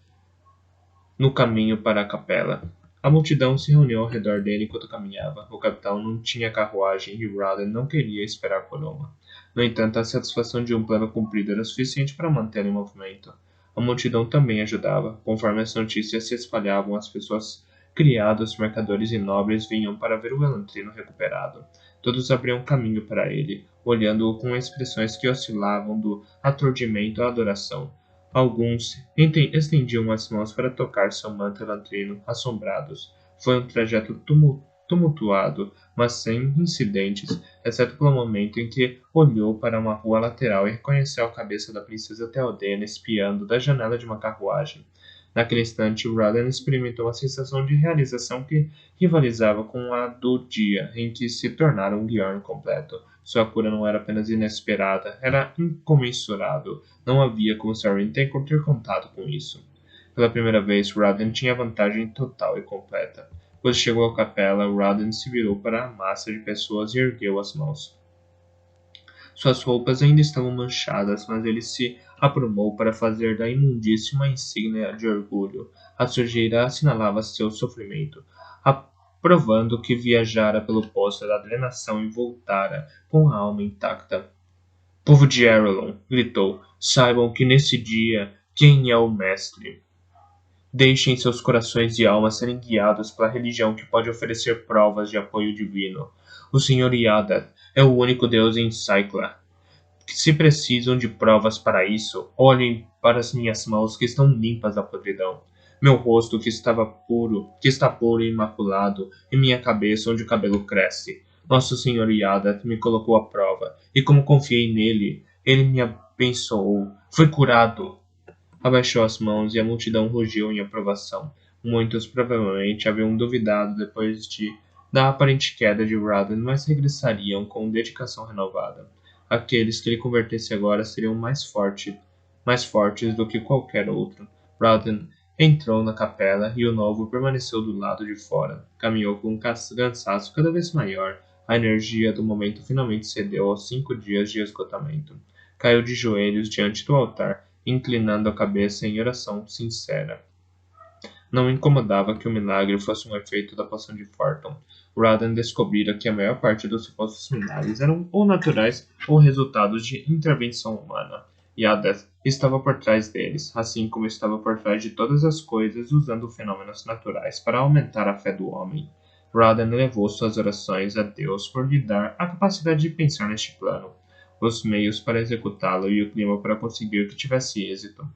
No caminho para a capela. A multidão se reuniu ao redor dele enquanto caminhava. O capitão não tinha carruagem e Raden não queria esperar por uma. No entanto, a satisfação de um plano cumprido era suficiente para mantê-lo em movimento. A multidão também ajudava. Conforme as notícias se espalhavam, as pessoas, criados, mercadores e nobres vinham para ver o Elantrino recuperado. Todos abriam caminho para ele, olhando-o com expressões que oscilavam do aturdimento à adoração. Alguns estendiam as mãos para tocar seu manto elantrino, assombrados. Foi um trajeto tumultuado, mas sem incidentes, exceto pelo momento em que olhou para uma rua lateral e reconheceu a cabeça da princesa Theodena espiando da janela de uma carruagem. Naquele instante, Raden experimentou uma sensação de realização que rivalizava com a do dia em que se tornara um Bjorn completo. Sua cura não era apenas inesperada, era incomensurável. Não havia como Sarin ter contato com isso. Pela primeira vez, Raden tinha vantagem total e completa. Quando chegou à capela, Raden se virou para a massa de pessoas e ergueu as mãos. Suas roupas ainda estavam manchadas, mas ele se aprumou para fazer da imundície uma insígnia de orgulho. A sujeira assinalava seu sofrimento, provando que viajara pelo poço da drenação e voltara com a alma intacta. Povo de Arelon, gritou, saibam que nesse dia quem é o mestre? Deixem seus corações e almas serem guiados pela religião que pode oferecer provas de apoio divino. O Senhor Yadath é o único Deus em Cycla. Se precisam de provas para isso, olhem para as minhas mãos que estão limpas da podridão. Meu rosto que está puro e imaculado, e minha cabeça onde o cabelo cresce. Nosso Senhor Yadath me colocou à prova, e como confiei nele, ele me abençoou. Fui curado. Abaixou as mãos e a multidão rugiu em aprovação. Muitos provavelmente haviam duvidado da aparente queda de Raden, mas regressariam com dedicação renovada. Aqueles que ele convertesse agora seriam mais fortes do que qualquer outro. Raden entrou na capela e o novo permaneceu do lado de fora. Caminhou com um cansaço cada vez maior. A energia do momento finalmente cedeu aos 5 dias de esgotamento. Caiu de joelhos diante do altar, inclinando a cabeça em oração sincera. Não o incomodava que o milagre fosse um efeito da poção de Forton. Raden descobrira que a maior parte dos supostos milagres eram ou naturais ou resultados de intervenção humana. Yadath estava por trás deles, assim como estava por trás de todas as coisas, usando fenômenos naturais para aumentar a fé do homem. Raden levou suas orações a Deus por lhe dar a capacidade de pensar neste plano, os meios para executá-lo e o clima para conseguir que tivesse êxito.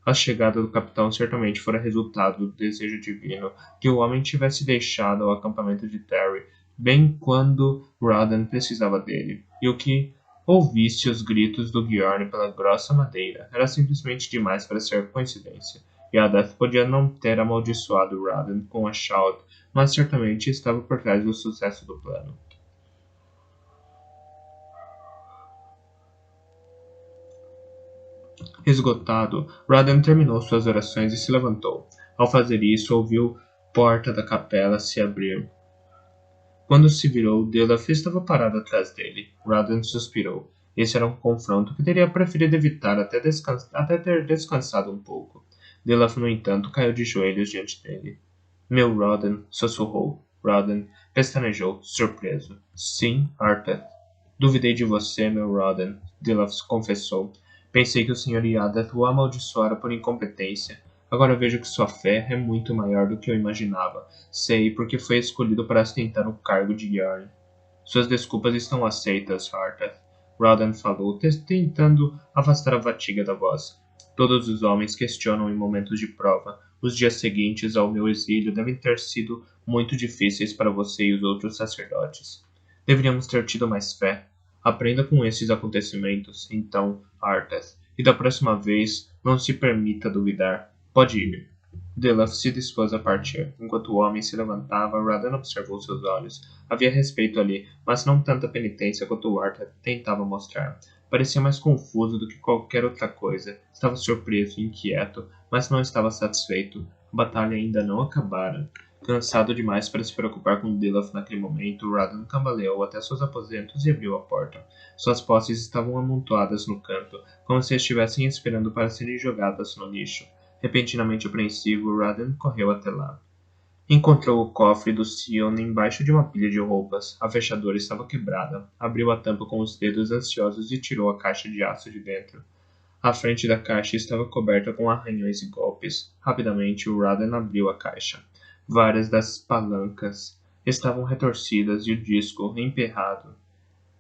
A chegada do capitão certamente fora resultado do desejo divino que o homem tivesse deixado o acampamento de Terry bem quando Raden precisava dele, e o que ouvisse os gritos do Bjorn pela grossa madeira era simplesmente demais para ser coincidência. Yadath podia não ter amaldiçoado Raden com a Shout, mas certamente estava por trás do sucesso do plano. Esgotado, Raden terminou suas orações e se levantou. Ao fazer isso, ouviu a porta da capela se abrir. Quando se virou, Delaf estava parado atrás dele. Raden suspirou. Esse era um confronto que teria preferido evitar até ter descansado um pouco. Delaf, no entanto, caiu de joelhos diante dele. Meu Raden, sussurrou. Raden pestanejou, surpreso. Sim, Arthur. Duvidei de você, meu Raden, Delaf confessou. Pensei que o Sr. Yadath o amaldiçoara por incompetência. Agora vejo que sua fé é muito maior do que eu imaginava. Sei porque foi escolhido para ostentar o cargo de Yarn. Suas desculpas estão aceitas, Arthur. Raden falou, tentando afastar a fatiga da voz. Todos os homens questionam em momentos de prova. Os dias seguintes ao meu exílio devem ter sido muito difíceis para você e os outros sacerdotes. Deveríamos ter tido mais fé. Aprenda com esses acontecimentos, então, Arthas, e da próxima vez não se permita duvidar. Pode ir. Delaf se dispôs a partir. Enquanto o homem se levantava, Radan observou seus olhos. Havia respeito ali, mas não tanta penitência quanto Arthas tentava mostrar. Parecia mais confuso do que qualquer outra coisa. Estava surpreso e inquieto, mas não estava satisfeito. A batalha ainda não acabara. Cansado demais para se preocupar com Dilaf naquele momento, Radan cambaleou até seus aposentos e abriu a porta. Suas posses estavam amontoadas no canto, como se estivessem esperando para serem jogadas no lixo. Repentinamente apreensivo, Radan correu até lá. Encontrou o cofre do Sion embaixo de uma pilha de roupas. A fechadura estava quebrada. Abriu a tampa com os dedos ansiosos e tirou a caixa de aço de dentro. A frente da caixa estava coberta com arranhões e golpes. Rapidamente, Radan abriu a caixa. Várias das palancas estavam retorcidas e o disco emperrado.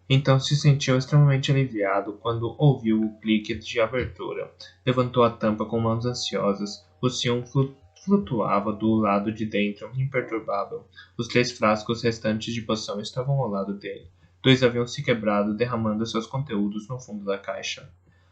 Então se sentiu extremamente aliviado quando ouviu o clique de abertura. Levantou a tampa com mãos ansiosas. O Sion flutuava do lado de dentro, imperturbável. Os 3 frascos restantes de poção estavam ao lado dele. 2 haviam se quebrado, derramando seus conteúdos no fundo da caixa.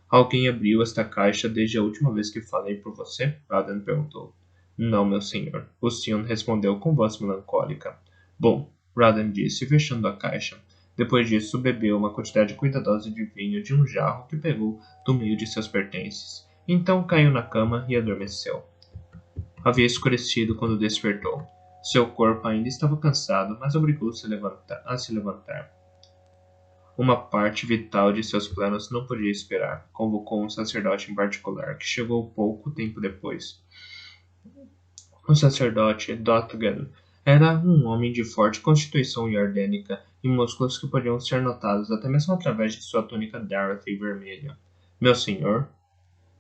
Alguém abriu esta caixa desde a última vez que falei por você? Radan perguntou. Não, meu senhor. O Sion respondeu com voz melancólica. Bom, Radan disse, fechando a caixa. Depois disso, bebeu uma quantidade cuidadosa de vinho de um jarro que pegou do meio de seus pertences. Então caiu na cama e adormeceu. Havia escurecido quando despertou. Seu corpo ainda estava cansado, mas obrigou-se a se levantar. Uma parte vital de seus planos não podia esperar. Convocou um sacerdote em particular, que chegou pouco tempo depois. O sacerdote, Dotgan, era um homem de forte constituição iordânica e músculos que podiam ser notados até mesmo através de sua túnica Dorothy vermelha. Meu senhor?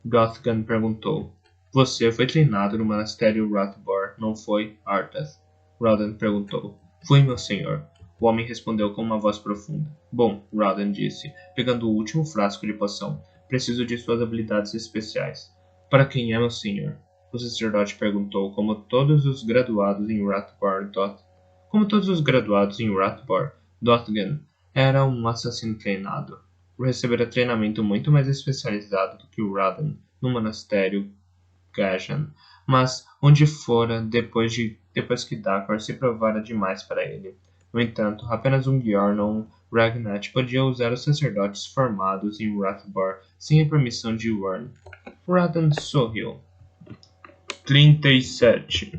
Dotgan perguntou. Você foi treinado no monastério Ratbor, não foi, Arthas? Rodan perguntou. Fui, meu senhor. O homem respondeu com uma voz profunda. Bom, Rodan disse, pegando o último frasco de poção. Preciso de suas habilidades especiais. Para quem é, meu senhor? O sacerdote perguntou, como todos os graduados em Ratbor, Dotgan era um assassino treinado. Recebera treinamento muito mais especializado do que o Rodan no monastério Gajan, mas onde fora depois que Dakar se provara demais para ele. No entanto, apenas um Bjorn ou um Ragnat podia usar os sacerdotes formados em Ratbor sem a permissão de Wyrn. Rodan sorriu. 37.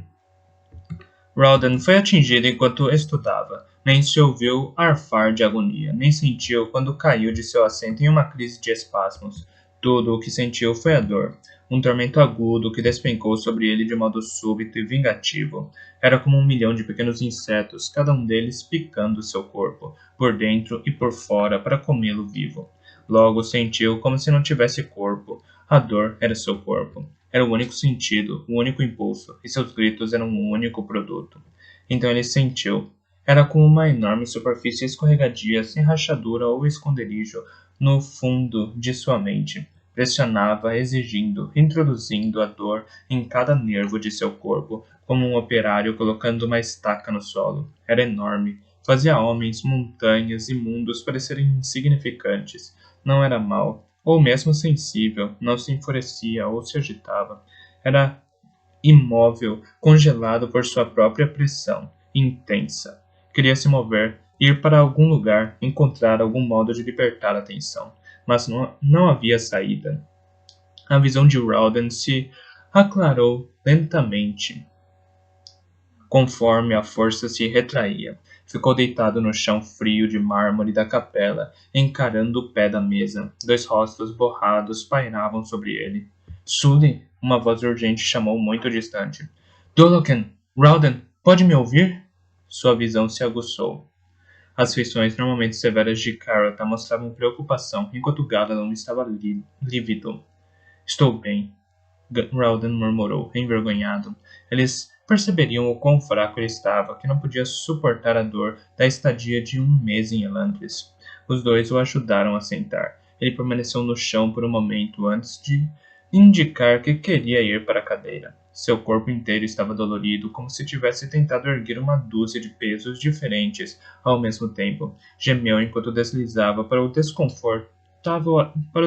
Rodan foi atingido enquanto estudava. Nem se ouviu arfar de agonia, nem sentiu quando caiu de seu assento em uma crise de espasmos. Tudo o que sentiu foi a dor, um tormento agudo que despencou sobre ele de modo súbito e vingativo. Era como 1 milhão de pequenos insetos, cada um deles picando seu corpo, por dentro e por fora, para comê-lo vivo. Logo sentiu como se não tivesse corpo. A dor era seu corpo. Era o único sentido, o único impulso, e seus gritos eram o único produto. Então ele sentiu. Era como uma enorme superfície escorregadia, sem rachadura ou esconderijo, no fundo de sua mente. Pressionava, exigindo, introduzindo a dor em cada nervo de seu corpo, como um operário colocando uma estaca no solo. Era enorme. Fazia homens, montanhas e mundos parecerem insignificantes. Não era mau, ou mesmo sensível, não se enfurecia ou se agitava. Era imóvel, congelado por sua própria pressão, intensa. Queria se mover, ir para algum lugar, encontrar algum modo de libertar a tensão, mas não havia saída. A visão de Rodan se aclarou lentamente, conforme a força se retraía. Ficou deitado no chão frio de mármore da capela, encarando o pé da mesa. 2 rostos borrados pairavam sobre ele. Sully, uma voz urgente chamou muito distante. Doloken, Rodan, pode me ouvir? Sua visão se aguçou. As feições normalmente severas de Karata mostravam preocupação, enquanto Galadon estava lívido. Estou bem, Rodan murmurou, envergonhado. Eles perceberiam o quão fraco ele estava, que não podia suportar a dor da estadia de 1 mês em Elantris. Os 2 o ajudaram a sentar. Ele permaneceu no chão por um momento antes de indicar que queria ir para a cadeira. Seu corpo inteiro estava dolorido, como se tivesse tentado erguer uma dúzia de pesos diferentes ao mesmo tempo. Gemeu enquanto deslizava para o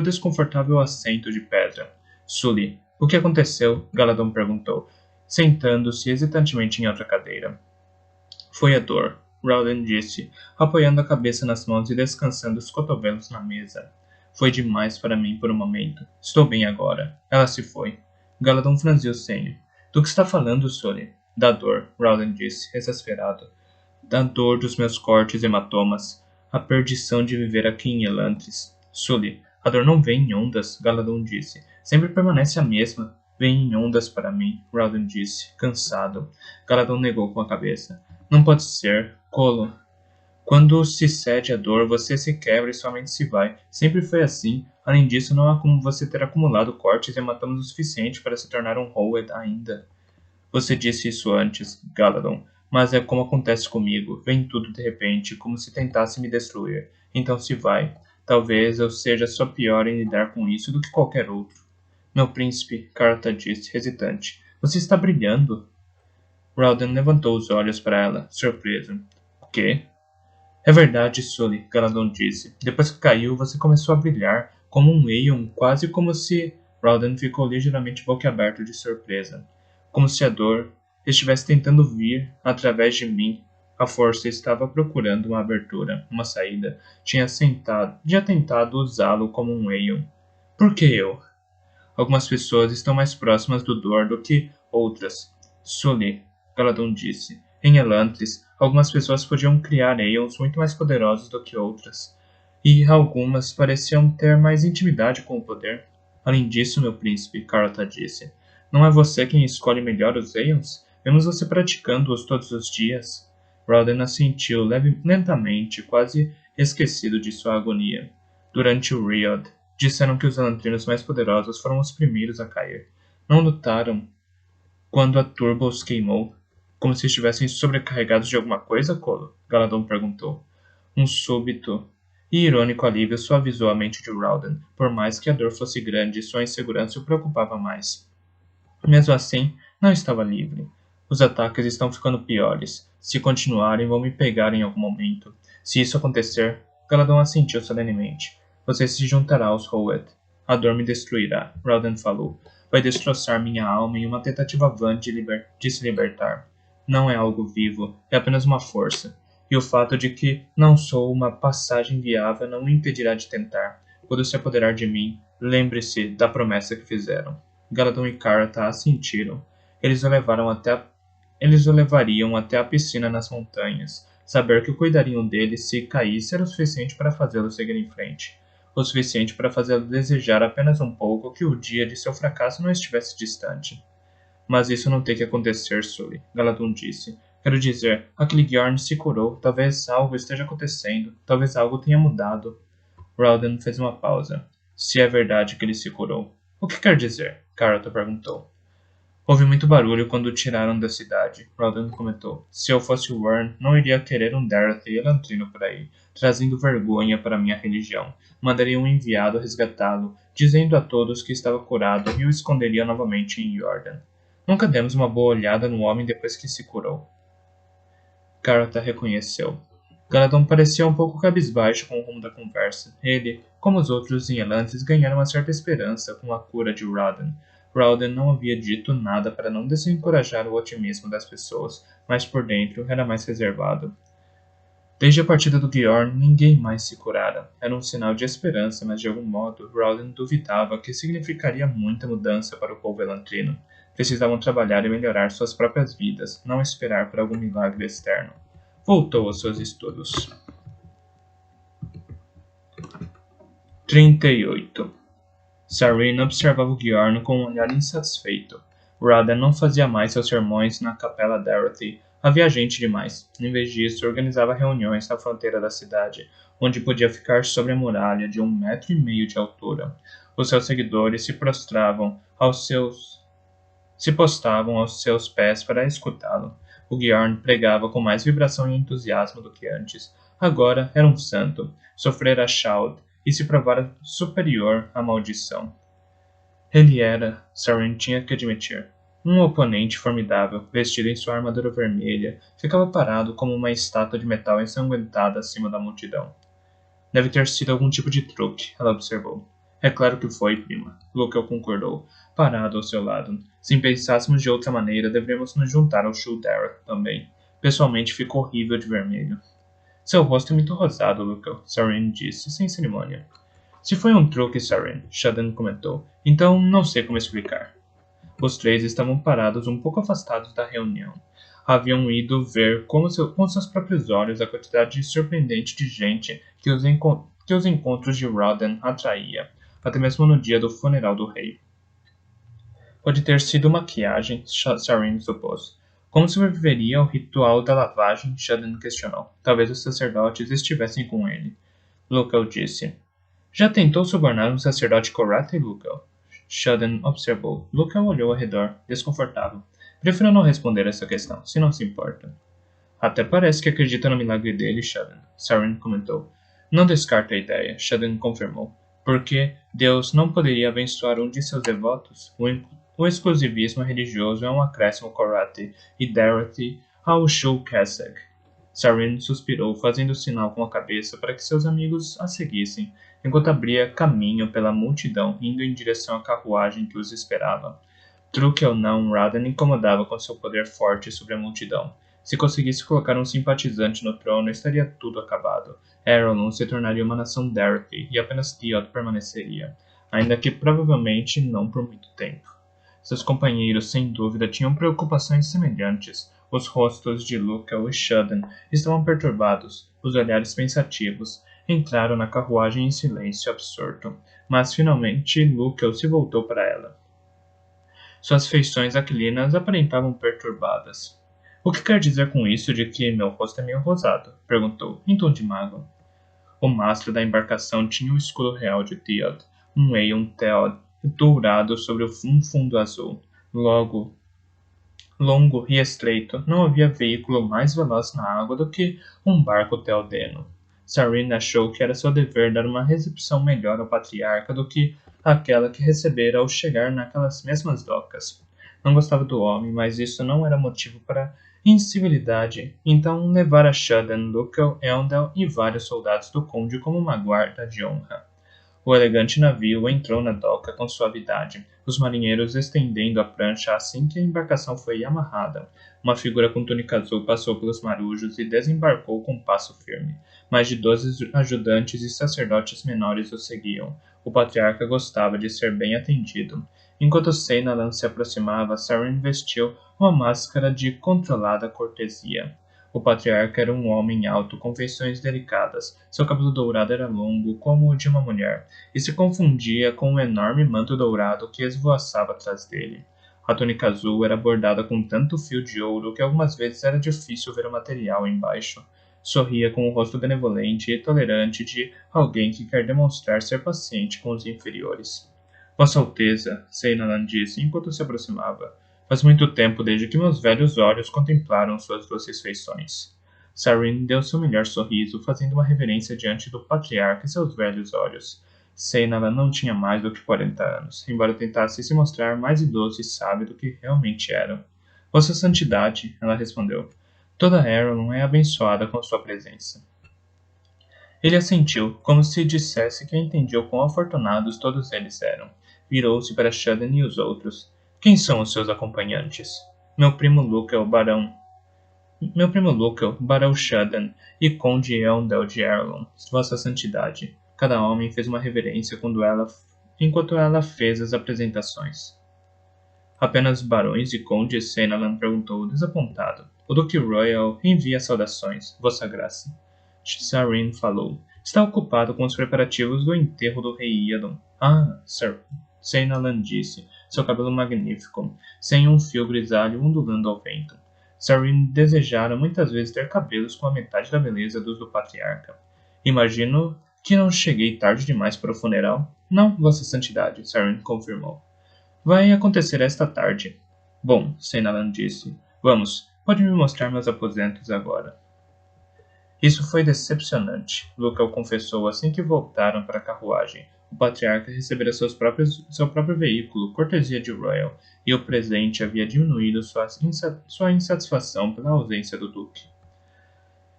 desconfortável assento de pedra. Sully, o que aconteceu? Galadon perguntou, sentando-se hesitantemente em outra cadeira. Foi a dor, Rodan disse, apoiando a cabeça nas mãos e descansando os cotovelos na mesa. Foi demais para mim por um momento. Estou bem agora. Ela se foi. Galadon franziu o senho. Do que está falando, Sully? Da dor, Rodan disse, exasperado. Da dor dos meus cortes e hematomas. A perdição de viver aqui em Elantris. Sully, a dor não vem em ondas, Galadon disse. Sempre permanece a mesma. Vem em ondas para mim, Rodan disse, cansado. Galadon negou com a cabeça. Não pode ser, Colo. Quando se cede à dor, você se quebra e sua mente se vai. Sempre foi assim. Além disso, não há como você ter acumulado cortes e hematomas o suficiente para se tornar um Hoed ainda. Você disse isso antes, Galadon, mas é como acontece comigo. Vem tudo de repente, como se tentasse me destruir. Então se vai. Talvez eu seja só pior em lidar com isso do que qualquer outro. Meu príncipe, Karata disse, hesitante. Você está brilhando. Rodan levantou os olhos para ela, surpreso. O quê? É verdade, Sully, Galadon disse. Depois que caiu, você começou a brilhar, como um Aeon, quase como se... Rodan ficou ligeiramente boquiaberto de surpresa. Como se a dor estivesse tentando vir através de mim, A força estava procurando uma abertura, uma saída. Tinha tentado usá-lo como um Aeon. Por que eu? Algumas pessoas estão mais próximas do Dor do que outras. Sully, Galadon disse. Em Elantris, algumas pessoas podiam criar Aeons muito mais poderosos do que outras. E algumas pareciam ter mais intimidade com o poder. Além disso, meu príncipe, Karata disse, não é você quem escolhe melhor os Aeons? Vemos você praticando-os todos os dias. Roden assentiu lentamente, quase esquecido de sua agonia. Durante o Riot, disseram que os elantrinos mais poderosos foram os primeiros a cair. Não lutaram quando a turba os queimou, como se estivessem sobrecarregados de alguma coisa, Colo? Galadon perguntou. Um súbito e irônico alívio suavizou a mente de Rauden, por mais que a dor fosse grande, sua insegurança o preocupava mais. Mesmo assim, não estava livre. Os ataques estão ficando piores. Se continuarem, vão me pegar em algum momento. Se isso acontecer, Galadon assentiu solenemente. Você se juntará aos Hoet. A dor me destruirá, Rauden falou. Vai destroçar minha alma em uma tentativa vã de se libertar. Não é algo vivo, é apenas uma força. E o fato de que não sou uma passagem viável não me impedirá de tentar. Quando se apoderar de mim, lembre-se da promessa que fizeram. Galadon e Karata assentiram. Eles o levariam até a piscina nas montanhas. Saber que cuidariam dele se caísse era o suficiente para fazê-lo seguir em frente. O suficiente para fazê-lo desejar apenas um pouco que o dia de seu fracasso não estivesse distante. Mas isso não tem que acontecer, Sully, Galadon disse. Quero dizer, aquele Bjorn se curou. Talvez algo esteja acontecendo. Talvez algo tenha mudado. Rauden fez uma pausa. Se é verdade que ele se curou. O que quer dizer? Karata perguntou. Houve muito barulho quando o tiraram da cidade, Rauden comentou. Se eu fosse Wern, não iria querer um Dareth e Elantrino por aí, trazendo vergonha para minha religião. Mandaria um enviado resgatá-lo, dizendo a todos que estava curado e o esconderia novamente em Jordan. Nunca demos uma boa olhada no homem depois que se curou. Karata reconheceu. Galadon parecia um pouco cabisbaixo com o rumo da conversa. Ele, como os outros em Elantris, ganharam uma certa esperança com a cura de Rauden. Rauden não havia dito nada para não desencorajar o otimismo das pessoas, mas por dentro era mais reservado. Desde a partida do Bjorn, ninguém mais se curara. Era um sinal de esperança, mas de algum modo, Rauden duvidava que significaria muita mudança para o povo elantrino. Precisavam trabalhar e melhorar suas próprias vidas, não esperar por algum milagre externo. Voltou aos seus estudos. 38. Sarin observava o Bjorn com um olhar insatisfeito. Rauden não fazia mais seus sermões na capela Dorothy. Havia gente demais. Em vez disso, organizava reuniões na fronteira da cidade, onde podia ficar sobre a muralha de 1,5 metros de altura. Os seus seguidores se postavam aos seus pés para escutá-lo. O Bjorn pregava com mais vibração e entusiasmo do que antes. Agora era um santo. Sofrera Shaud e se provara superior à maldição. Ele era, Sarin tinha que admitir, um oponente formidável, vestido em sua armadura vermelha, ficava parado como uma estátua de metal ensanguentada acima da multidão. Deve ter sido algum tipo de truque, ela observou. É claro que foi, prima, Lukel concordou, parado ao seu lado. Se pensássemos de outra maneira, deveríamos nos juntar ao Shuldara também. Pessoalmente, ficou horrível de vermelho. Seu rosto é muito rosado, Lukel, Sarin disse, sem cerimônia. Se foi um truque, Sarin, Shadan comentou, então não sei como explicar. Os três estavam parados um pouco afastados da reunião. Haviam ido ver com seus próprios olhos a quantidade surpreendente de gente que os encontros de Rauden atraía, até mesmo no dia do funeral do rei. Pode ter sido maquiagem, Sarin supôs. Como sobreviveria ao ritual da lavagem? Shadan questionou. Talvez os sacerdotes estivessem com ele. Lukel disse. Já tentou subornar um sacerdote Korathi, Lukel? Shadan observou. Lukel olhou ao redor, desconfortável. Prefiro não responder essa questão, se não se importa. Até parece que acredita no milagre dele, Shadan, Sarin comentou. Não descarta a ideia, Shadan confirmou. Porque Deus não poderia abençoar um de seus devotos? O exclusivismo religioso é um acréscimo Korathi e Dorothy ao Shul-Keseg. Sarin suspirou, fazendo sinal com a cabeça para que seus amigos a seguissem, enquanto abria caminho pela multidão, indo em direção à carruagem que os esperava. Truque ou não, Rauden incomodava com seu poder forte sobre a multidão. Se conseguisse colocar um simpatizante no trono, estaria tudo acabado. Arelon se tornaria uma nação Dorothy e apenas Theod permaneceria, ainda que provavelmente não por muito tempo. Seus companheiros, sem dúvida, tinham preocupações semelhantes. Os rostos de Lukel e Shudden estavam perturbados, os olhares pensativos. Entraram na carruagem em silêncio absorto, mas finalmente Lukel se voltou para ela. Suas feições aquilinas aparentavam perturbadas. O que quer dizer com isso de que meu rosto é meio rosado? Perguntou, em tom de mágoa. O mastro da embarcação tinha o escudo real de Theod, um Aeon Theod dourado sobre um fundo azul. Longo e estreito, não havia veículo mais veloz na água do que um barco teodeno. Sarene achou que era seu dever dar uma recepção melhor ao patriarca do que aquela que recebera ao chegar naquelas mesmas docas. Não gostava do homem, mas isso não era motivo para incivilidade, então levara Shudden, Lukel, Eondel e vários soldados do conde como uma guarda de honra. O elegante navio entrou na doca com suavidade, os marinheiros estendendo a prancha assim que a embarcação foi amarrada. Uma figura com túnica azul passou pelos marujos e desembarcou com passo firme. Mais de 12 ajudantes e sacerdotes menores o seguiam. O patriarca gostava de ser bem atendido. Enquanto Seinalan se aproximava, Saren vestiu uma máscara de controlada cortesia. O patriarca era um homem alto, com feições delicadas. Seu cabelo dourado era longo, como o de uma mulher, e se confundia com um enorme manto dourado que esvoaçava atrás dele. A túnica azul era bordada com tanto fio de ouro que algumas vezes era difícil ver o material embaixo. Sorria com o rosto benevolente e tolerante de alguém que quer demonstrar ser paciente com os inferiores. Vossa Alteza, Seinalan disse enquanto se aproximava. Faz muito tempo desde que meus velhos olhos contemplaram suas doces feições. Sarene deu seu melhor sorriso, fazendo uma reverência diante do patriarca e seus velhos olhos. Seinalan não tinha mais do que 40 anos, embora tentasse se mostrar mais idoso e sábio do que realmente era. Vossa Santidade, ela respondeu. Toda Arelon é abençoada com sua presença. Ele assentiu, como se dissesse que entendia o quão afortunados todos eles eram. Virou-se para Shudden e os outros. Quem são os seus acompanhantes? Meu primo Lukel, Barão Shudden e Conde Eondel de Arelon, Vossa Santidade. Cada homem fez uma reverência enquanto ela fez as apresentações. Apenas barões e condes? Seinalan perguntou, desapontado. O Duque Royal envia saudações, Vossa Graça. Sarene falou. Está ocupado com os preparativos do enterro do rei Iadon. Ah, Sir. Seinalan disse, seu cabelo magnífico, sem um fio grisalho ondulando ao vento. Sarene desejara muitas vezes ter cabelos com a metade da beleza dos do patriarca. Imagino que não cheguei tarde demais para o funeral. Não, Vossa Santidade, Sarene confirmou. Vai acontecer esta tarde. Bom, Seinalan disse. Vamos, pode me mostrar meus aposentos agora. Isso foi decepcionante, Lukel confessou assim que voltaram para a carruagem. O patriarca recebera seu próprio veículo, cortesia de Royal, e o presente havia diminuído sua insatisfação pela ausência do duque.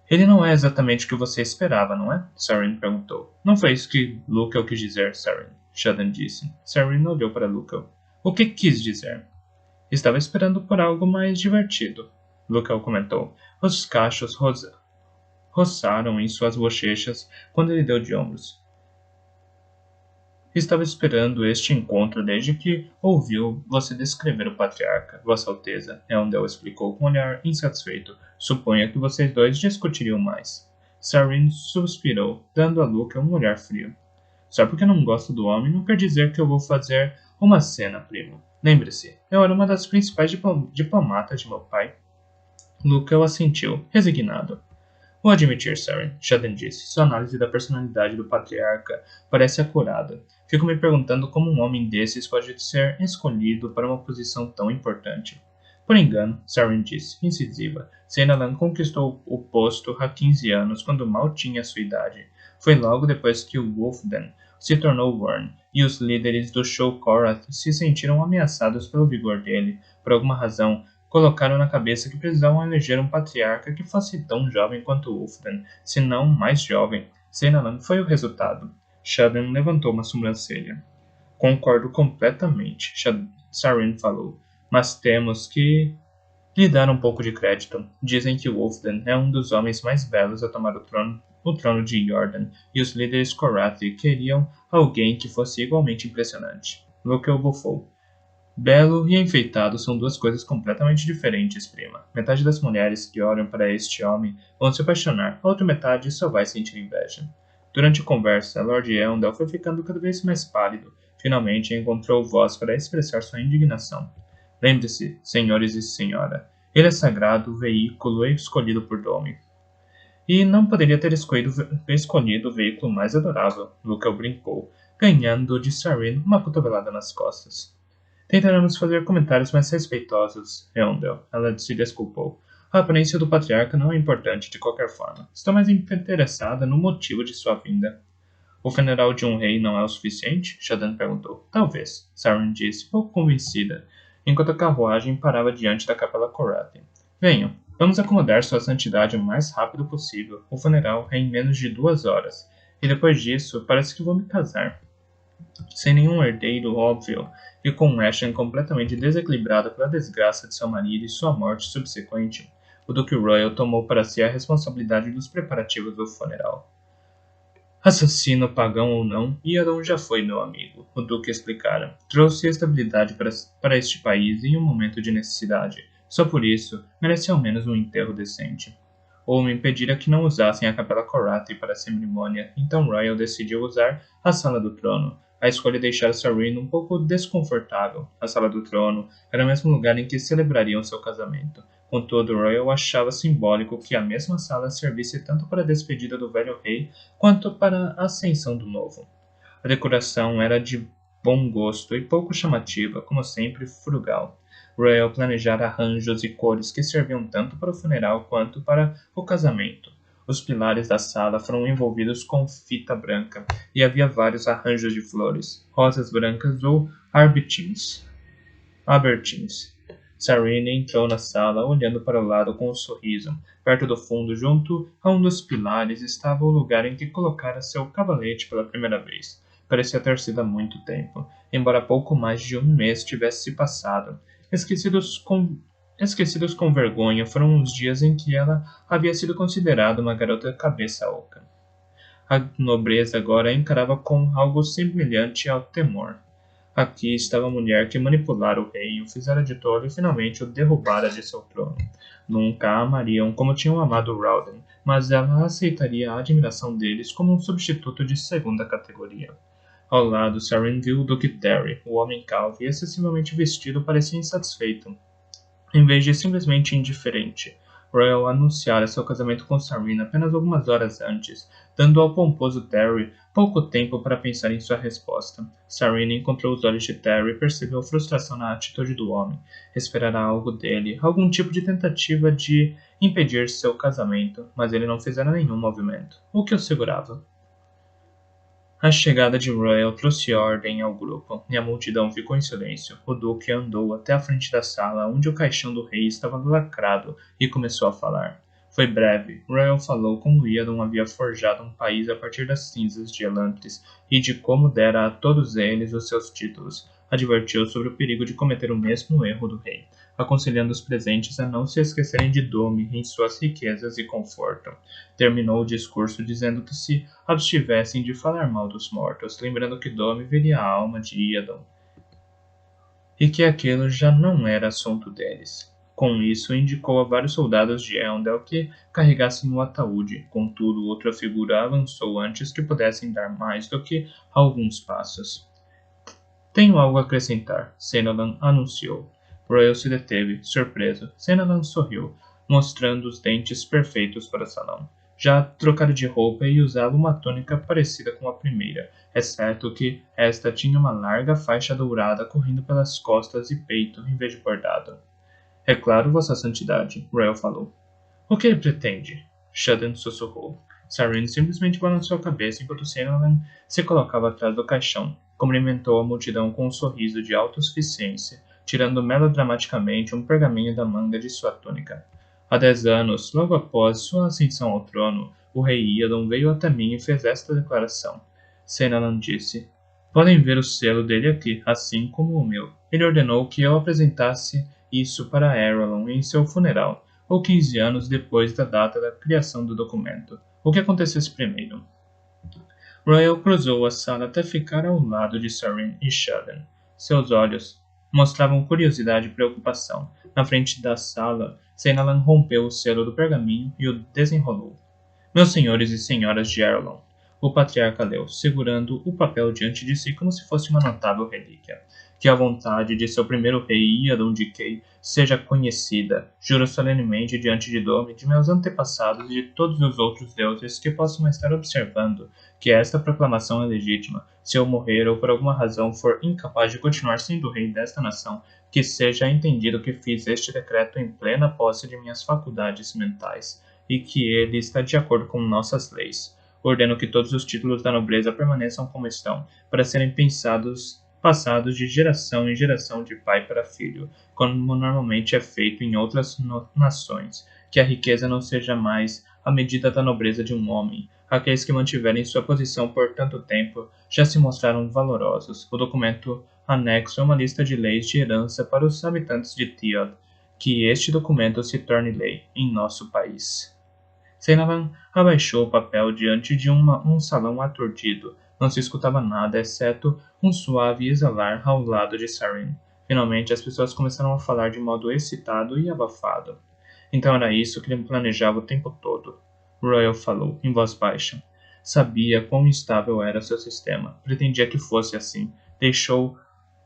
Ele não é exatamente o que você esperava, não é? Sarene perguntou. Não foi isso que Lukel quis dizer, Sarene, Shudden disse. Sarene olhou para Lukel. O que quis dizer? Estava esperando por algo mais divertido, Lukel comentou. Os cachos roçaram em suas bochechas quando ele deu de ombros. Estava esperando este encontro desde que ouviu você descrever o patriarca, Vossa Alteza, Eondel explicou com um olhar insatisfeito. Suponha que vocês dois discutiriam mais. Sarene suspirou, dando a Luca um olhar frio. Só porque não gosto do homem não quer dizer que eu vou fazer uma cena, primo. Lembre-se, eu era uma das principais diplomatas de meu pai. Luca assentiu, resignado. Vou admitir, Sarene, Shudden disse. Sua análise da personalidade do patriarca parece acurada. Fico me perguntando como um homem desses pode ser escolhido para uma posição tão importante. Por engano, Sarene disse, incisiva. Seinalan conquistou o posto há 15 anos, quando mal tinha sua idade. Foi logo depois que o Wolfden se tornou Wyrn, e os líderes do Show Korath se sentiram ameaçados pelo vigor dele. Por alguma razão, colocaram na cabeça que precisavam eleger um patriarca que fosse tão jovem quanto Wolfden, se não mais jovem. Seinalan foi o resultado. Shudden levantou uma sobrancelha. Concordo completamente, Sarene falou. Mas temos que... Lhe dar um pouco de crédito. Dizem que Wolfden é um dos homens mais belos a tomar o trono de Jordan, e os líderes Korathi queriam alguém que fosse igualmente impressionante. Lukel bufou. Belo e enfeitado são duas coisas completamente diferentes, prima. Metade das mulheres que olham para este homem vão se apaixonar, a outra metade só vai sentir inveja. Durante a conversa, Lord Eondel foi ficando cada vez mais pálido. Finalmente encontrou voz para expressar sua indignação. Lembre-se, senhores e senhora, ele é sagrado, o veículo escolhido por Domi. E não poderia ter escolhido o veículo mais adorável, Lukel brincou, ganhando de Sarin uma cotovelada nas costas. Tentaremos fazer comentários mais respeitosos, Eondel. Ela se desculpou. A aparência do patriarca não é importante de qualquer forma. Estou mais interessada no motivo de sua vinda. O funeral de um rei não é o suficiente? Shadan perguntou. Talvez, Sarin disse, pouco convencida, enquanto a carruagem parava diante da capela Korathi. Venham, vamos acomodar sua santidade o mais rápido possível. O funeral é em menos de 2 horas. E depois disso, parece que vou me casar. Sem nenhum herdeiro óbvio, e com Ashen completamente desequilibrada pela desgraça de seu marido e sua morte subsequente, o Duque Royal tomou para si a responsabilidade dos preparativos do funeral. Assassino, pagão ou não, Iadon já foi meu amigo, o Duque explicara. Trouxe estabilidade para este país em um momento de necessidade. Só por isso, merece ao menos um enterro decente. Ou me impedira que não usassem a Capela Korathi para a cerimônia, então Royal decidiu usar a Sala do Trono. A escolha deixara Sarin um pouco desconfortável. A Sala do Trono era o mesmo lugar em que celebrariam seu casamento. Contudo, Royal achava simbólico que a mesma sala servisse tanto para a despedida do velho rei quanto para a ascensão do novo. A decoração era de bom gosto e pouco chamativa, como sempre frugal. Royal planejara arranjos e cores que serviam tanto para o funeral quanto para o casamento. Os pilares da sala foram envolvidos com fita branca e havia vários arranjos de flores, rosas brancas ou albertines. Sarene entrou na sala, olhando para o lado com um sorriso. Perto do fundo, junto a um dos pilares, estava o lugar em que colocara seu cavalete pela primeira vez. Parecia ter sido há muito tempo, embora pouco mais de um mês tivesse se passado. Esquecidos com vergonha, foram os dias em que ela havia sido considerada uma garota cabeça oca. A nobreza agora a encarava com algo semelhante ao temor. Aqui estava a mulher que manipulara o rei, o fizera de tolo e finalmente o derrubara de seu trono. Nunca a amariam como tinham amado Rauden, mas ela aceitaria a admiração deles como um substituto de segunda categoria. Ao lado, Sarin viu o Duque Terry, o homem calvo e excessivamente vestido, parecia insatisfeito, em vez de simplesmente indiferente. Royal anunciara seu casamento com Sarin apenas algumas horas antes, dando ao pomposo Terry pouco tempo para pensar em sua resposta. Sarin encontrou os olhos de Terry e percebeu frustração na atitude do homem. Esperara algo dele, algum tipo de tentativa de impedir seu casamento, mas ele não fizera nenhum movimento. O que o segurava? A chegada de Royal trouxe ordem ao grupo, e a multidão ficou em silêncio. O duque andou até a frente da sala, onde o caixão do rei estava lacrado, e começou a falar. Foi breve. Royal falou como Iadon havia forjado um país a partir das cinzas de Elantris, e de como dera a todos eles os seus títulos. Advertiu sobre o perigo de cometer o mesmo erro do rei, aconselhando os presentes a não se esquecerem de Domi em suas riquezas e conforto. Terminou o discurso dizendo que se abstivessem de falar mal dos mortos, lembrando que Domi veria a alma de Iadon, e que aquilo já não era assunto deles. Com isso, indicou a vários soldados de Eondel que carregassem o ataúde. Contudo, outra figura avançou antes que pudessem dar mais do que alguns passos. Tenho algo a acrescentar, Senalan anunciou. Royal se deteve, surpreso. Senalan sorriu, mostrando os dentes perfeitos para o salão. Já trocara de roupa e usava uma túnica parecida com a primeira, exceto que esta tinha uma larga faixa dourada correndo pelas costas e peito em vez de bordado. É claro, Vossa Santidade, Royal falou. O que ele pretende? Shadan sussurrou. Sarin simplesmente balançou a cabeça enquanto Senalan se colocava atrás do caixão. Cumprimentou a multidão com um sorriso de autossuficiência, tirando melodramaticamente um pergaminho da manga de sua túnica. Há 10 anos, logo após sua ascensão ao trono, o rei Iadon veio até mim e fez esta declaração. Senalan disse. Podem ver o selo dele aqui, assim como o meu. Ele ordenou que eu apresentasse isso para Arelon em seu funeral, ou 15 anos depois da data da criação do documento, o que acontecesse primeiro. Royal cruzou a sala até ficar ao lado de Sorin e Sheldon. Seus olhos mostravam curiosidade e preocupação. Na frente da sala, Senalan rompeu o selo do pergaminho e o desenrolou. Meus senhores e senhoras de Arelon, o patriarca leu, segurando o papel diante de si como se fosse uma notável relíquia. Que a vontade de seu primeiro rei, Iadon de Kay, seja conhecida. Juro solenemente diante de Dome, de meus antepassados e de todos os outros deuses que possam estar observando que esta proclamação é legítima. Se eu morrer ou por alguma razão for incapaz de continuar sendo rei desta nação, que seja entendido que fiz este decreto em plena posse de minhas faculdades mentais e que ele está de acordo com nossas leis. Ordeno que todos os títulos da nobreza permaneçam como estão, para serem passados de geração em geração de pai para filho, como normalmente é feito em outras nações, que a riqueza não seja mais a medida da nobreza de um homem. Aqueles que mantiverem sua posição por tanto tempo já se mostraram valorosos. O documento anexo é uma lista de leis de herança para os habitantes de Theod. Que este documento se torne lei em nosso país. Senalan abaixou o papel diante de um salão aturdido. Não se escutava nada, exceto um suave exalar ao lado de Sarin. Finalmente, as pessoas começaram a falar de modo excitado e abafado. Então era isso que ele planejava o tempo todo. Royal falou, em voz baixa. Sabia quão instável era seu sistema. Pretendia que fosse assim. Deixou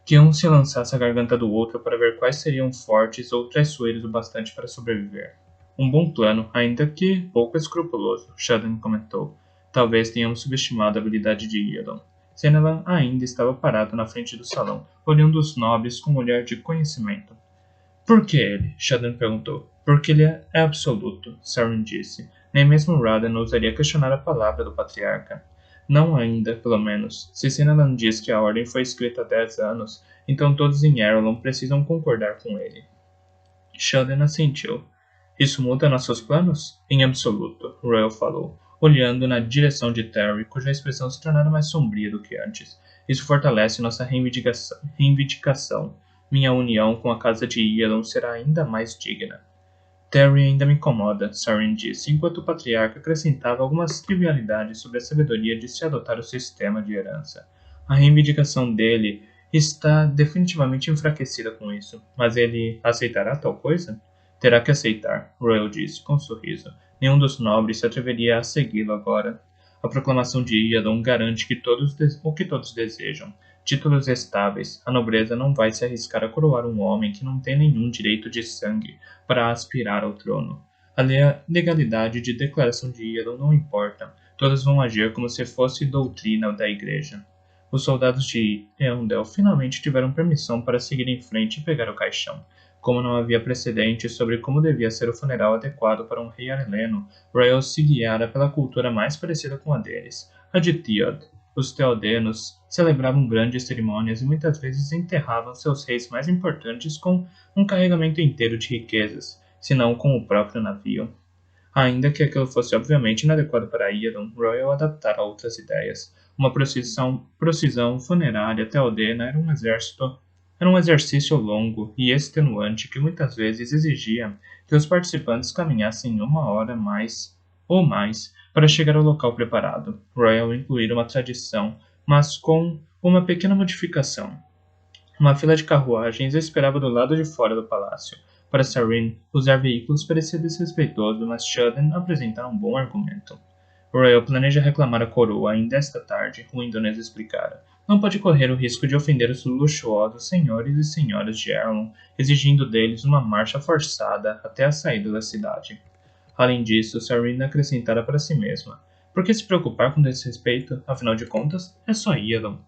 que um se lançasse à garganta do outro para ver quais seriam fortes ou traiçoeiros o bastante para sobreviver. Um bom plano, ainda que pouco escrupuloso, Sheldon comentou. Talvez tenhamos subestimado a habilidade de Iadon. Senalan ainda estava parado na frente do salão, olhando os nobres com um olhar de conhecimento. Por que ele? Sheldon perguntou. Porque ele é absoluto, Sarin disse. Nem mesmo Raden ousaria questionar a palavra do patriarca. Não ainda, pelo menos. Se Senalan diz que a ordem foi escrita há 10 anos, então todos em Arelon precisam concordar com ele. Sheldon assentiu. Isso muda nossos planos? Em absoluto, Royal falou, olhando na direção de Terry, cuja expressão se tornara mais sombria do que antes. Isso fortalece nossa reivindicação. Minha união com a casa de Iadon será ainda mais digna. Terry ainda me incomoda, Sarin disse, enquanto o patriarca acrescentava algumas trivialidades sobre a sabedoria de se adotar o sistema de herança. A reivindicação dele está definitivamente enfraquecida com isso, mas ele aceitará tal coisa? Terá que aceitar, Royal disse, com um sorriso. Nenhum dos nobres se atreveria a segui-lo agora. A proclamação de Iadon garante o que todos desejam. Títulos estáveis. A nobreza não vai se arriscar a coroar um homem que não tem nenhum direito de sangue para aspirar ao trono. A legalidade de declaração de Iadon não importa. Todos vão agir como se fosse doutrina da igreja. Os soldados de Eondel finalmente tiveram permissão para seguir em frente e pegar o caixão. Como não havia precedentes sobre como devia ser o funeral adequado para um rei areleno, Royal se guiara pela cultura mais parecida com a deles, a de Theod. Os Theodenos celebravam grandes cerimônias e muitas vezes enterravam seus reis mais importantes com um carregamento inteiro de riquezas, se não com o próprio navio. Ainda que aquilo fosse obviamente inadequado para Iadon, Royal adaptara outras ideias. Uma procissão funerária theodena era um exercício longo e extenuante que muitas vezes exigia que os participantes caminhassem 1 hora ou mais para chegar ao local preparado. Royal incluíra uma tradição, mas com uma pequena modificação. Uma fila de carruagens esperava do lado de fora do palácio. Para Sarin, usar veículos parecia desrespeitoso, mas Sheldon apresentara um bom argumento. Royal planeja reclamar a coroa ainda esta tarde, o indonésio explicara. Não pode correr o risco de ofender os luxuosos senhores e senhoras de Arelon, exigindo deles uma marcha forçada até a saída da cidade. Além disso, Sarin acrescentara para si mesma. Por que se preocupar com desrespeito? Afinal de contas, é só Iadon.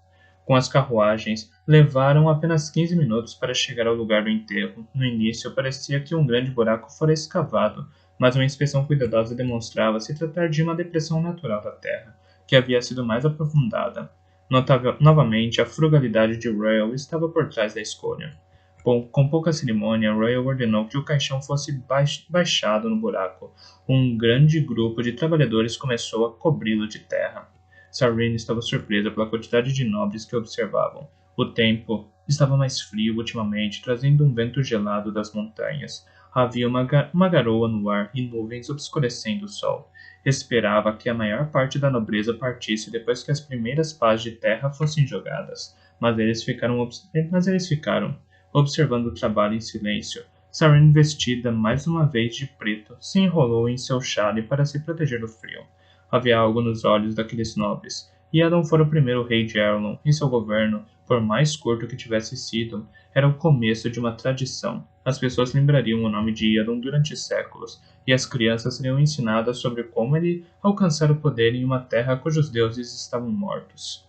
Com as carruagens, levaram apenas 15 minutos para chegar ao lugar do enterro. No início, parecia que um grande buraco fora escavado, mas uma inspeção cuidadosa demonstrava se tratar de uma depressão natural da terra, que havia sido mais aprofundada. Novamente, a frugalidade de Royal estava por trás da escolha. Com pouca cerimônia, Royal ordenou que o caixão fosse baixado no buraco. Um grande grupo de trabalhadores começou a cobri-lo de terra. Sarin estava surpresa pela quantidade de nobres que observavam. O tempo Estava mais frio ultimamente, trazendo um vento gelado das montanhas. Havia uma garoa no ar e nuvens obscurecendo o sol. Esperava que a maior parte da nobreza partisse depois que as primeiras pás de terra fossem jogadas, mas eles ficaram, observando o trabalho em silêncio. Sarene, vestida mais uma vez de preto, se enrolou em seu chale para se proteger do frio. Havia algo nos olhos daqueles nobres. Iadon fora o primeiro rei de Erlon, e seu governo, por mais curto que tivesse sido, era o começo de uma tradição. As pessoas lembrariam o nome de Iadon durante séculos, e as crianças seriam ensinadas sobre como ele alcançara o poder em uma terra cujos deuses estavam mortos.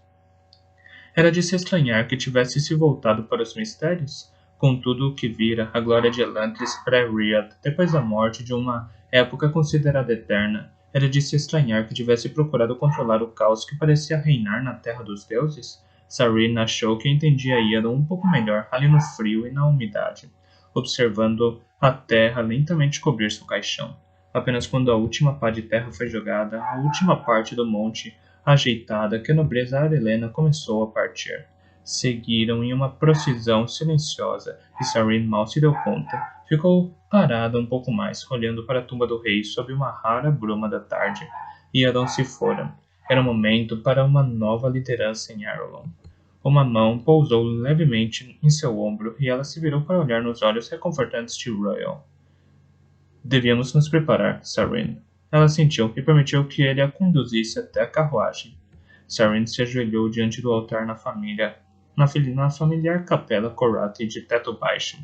Era de se estranhar que tivesse se voltado para os mistérios, com tudo o que vira a glória de Elantris pré-Riad, depois da morte de uma época considerada eterna. Era de se estranhar que tivesse procurado controlar o caos que parecia reinar na Terra dos Deuses. Sarene achou que entendia Iadon um pouco melhor ali no frio e na umidade, observando a terra lentamente cobrir seu caixão. Apenas quando a última pá de terra foi jogada, a última parte do monte ajeitada que a nobreza arelena começou a partir. Seguiram em uma procissão silenciosa e Sarene mal se deu conta. Ficou parada um pouco mais, olhando para a tumba do rei sob uma rara bruma da tarde. Iadon se fora. Era o momento para uma nova liderança em Arelon. Uma mão pousou levemente em seu ombro e ela se virou para olhar nos olhos reconfortantes de Royal. Devíamos nos preparar, Sarene. Ela sentiu e permitiu que ele a conduzisse até a carruagem. Sarene se ajoelhou diante do altar na familiar capela Corati de teto baixo.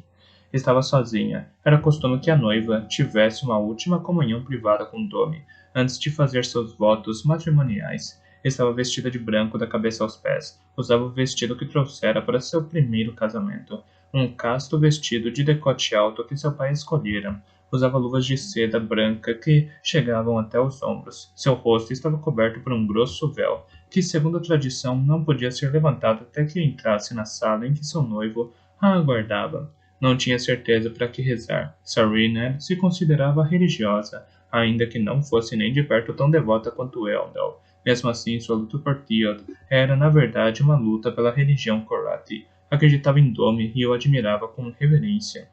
Estava sozinha. Era costume que a noiva tivesse uma última comunhão privada com Domi, antes de fazer seus votos matrimoniais. Estava vestida de branco da cabeça aos pés. Usava o vestido que trouxera para seu primeiro casamento. Um casto vestido de decote alto que seu pai escolhera. Usava luvas de seda branca que chegavam até os ombros. Seu rosto estava coberto por um grosso véu, que, segundo a tradição, não podia ser levantado até que entrasse na sala em que seu noivo a aguardava. Não tinha certeza para que rezar. Sarene se considerava religiosa, ainda que não fosse nem de perto tão devota quanto Eldel. Mesmo assim, sua luta por Theod era, na verdade, uma luta pela religião Corati. Acreditava em Domi e o admirava com reverência.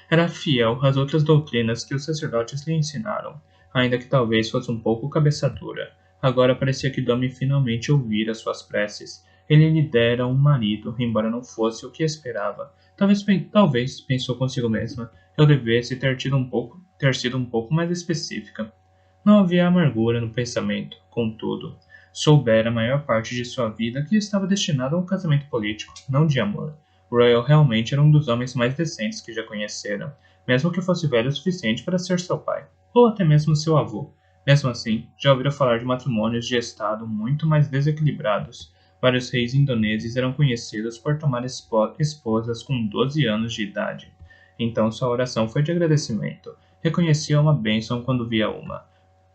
Era fiel às outras doutrinas que os sacerdotes lhe ensinaram, ainda que talvez fosse um pouco cabeça dura. Agora parecia que Domi finalmente ouvira suas preces. Ele lhe dera um marido, embora não fosse o que esperava. Talvez, pensou consigo mesma, eu devesse ter sido um pouco mais específica. Não havia amargura no pensamento, contudo. Soubera a maior parte de sua vida que estava destinada a um casamento político, não de amor. Royal realmente era um dos homens mais decentes que já conhecera, mesmo que fosse velho o suficiente para ser seu pai, ou até mesmo seu avô. Mesmo assim, já ouvira falar de matrimônios de estado muito mais desequilibrados. Vários reis indonésios eram conhecidos por tomar esposas com 12 anos de idade. Então sua oração foi de agradecimento. Reconhecia uma bênção quando via uma.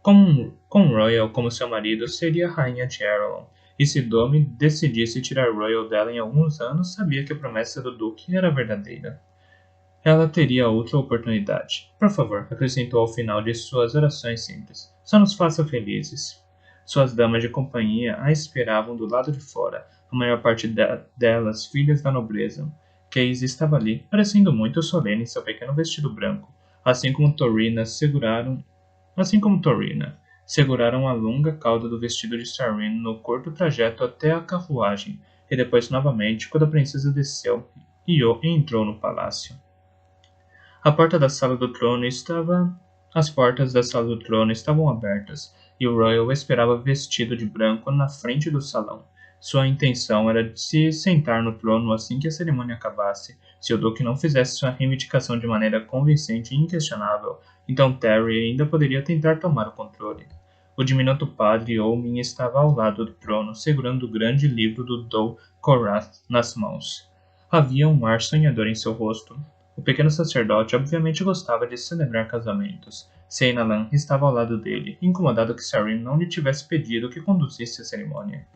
Com Royal como seu marido, seria a rainha de Arelon. E se Domi decidisse tirar Royal dela em alguns anos, sabia que a promessa do Duque era verdadeira. Ela teria outra oportunidade. Por favor, acrescentou ao final de suas orações simples. Só nos faça felizes. Suas damas de companhia a esperavam do lado de fora, a maior parte delas filhas da nobreza. Case estava ali, parecendo muito solene em seu pequeno vestido branco, assim como Torina seguraram a longa cauda do vestido de Sarene no curto trajeto até a carruagem, e depois novamente quando a princesa desceu e entrou no palácio. As portas da sala do trono estavam abertas, e o Royal esperava vestido de branco na frente do salão. Sua intenção era de se sentar no trono assim que a cerimônia acabasse. Se o Duque não fizesse sua reivindicação de maneira convincente e inquestionável, então Terry ainda poderia tentar tomar o controle. O diminuto padre Omin estava ao lado do trono, segurando o grande livro do Dol Korath nas mãos. Havia um ar sonhador em seu rosto. O pequeno sacerdote obviamente gostava de celebrar casamentos. Seinalan estava ao lado dele, incomodado que Sarene não lhe tivesse pedido que conduzisse a cerimônia.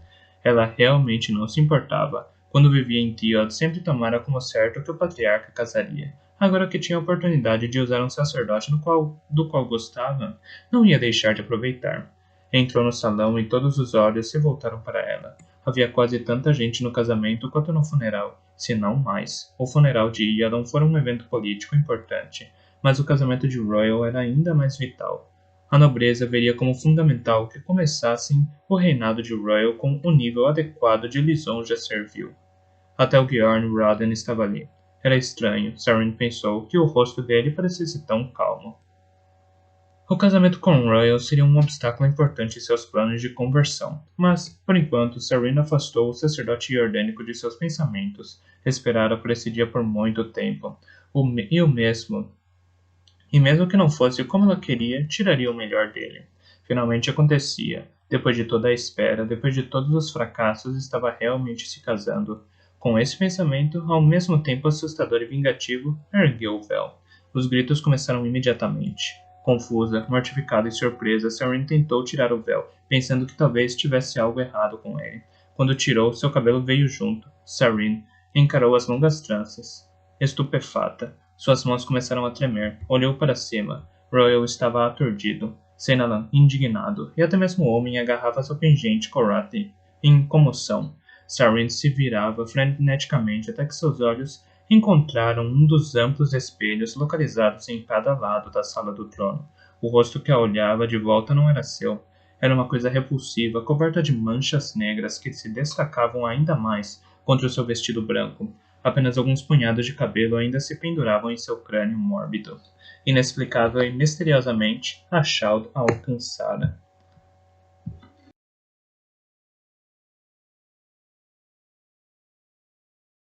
Ela realmente não se importava. Quando vivia em Theod, sempre tomara como certo que o patriarca casaria. Agora que tinha a oportunidade de usar um sacerdote do qual gostava, não ia deixar de aproveitar. Entrou no salão e todos os olhos se voltaram para ela. Havia quase tanta gente no casamento quanto no funeral, se não mais. O funeral de Iadon foi um evento político importante, mas o casamento de Royal era ainda mais vital. A nobreza veria como fundamental que começassem o reinado de Royal com o nível adequado de lisonja servil. Até o Bjorn Roden estava ali. Era estranho, Sarin pensou, que o rosto dele parecesse tão calmo. O casamento com Royal seria um obstáculo importante em seus planos de conversão, mas, por enquanto, Sarin afastou o sacerdote iordânico de seus pensamentos. Esperara por esse dia por muito tempo, e mesmo que não fosse como ela queria, tiraria o melhor dele. Finalmente acontecia. Depois de toda a espera, depois de todos os fracassos, estava realmente se casando. Com esse pensamento, ao mesmo tempo assustador e vingativo, ergueu o véu. Os gritos começaram imediatamente. Confusa, mortificada e surpresa, Sarin tentou tirar o véu, pensando que talvez tivesse algo errado com ele. Quando tirou, seu cabelo veio junto. Sarin encarou as longas tranças. Estupefata, suas mãos começaram a tremer. Olhou para cima. Royal estava aturdido, Senalan indignado, e até mesmo o homem agarrava sua pingente Korathi em comoção. Sarin se virava freneticamente até que seus olhos encontraram um dos amplos espelhos localizados em cada lado da sala do trono. O rosto que a olhava de volta não era seu. Era uma coisa repulsiva, coberta de manchas negras que se destacavam ainda mais contra o seu vestido branco. Apenas alguns punhados de cabelo ainda se penduravam em seu crânio mórbido. Inexplicável e misteriosamente, a Shald a alcançara.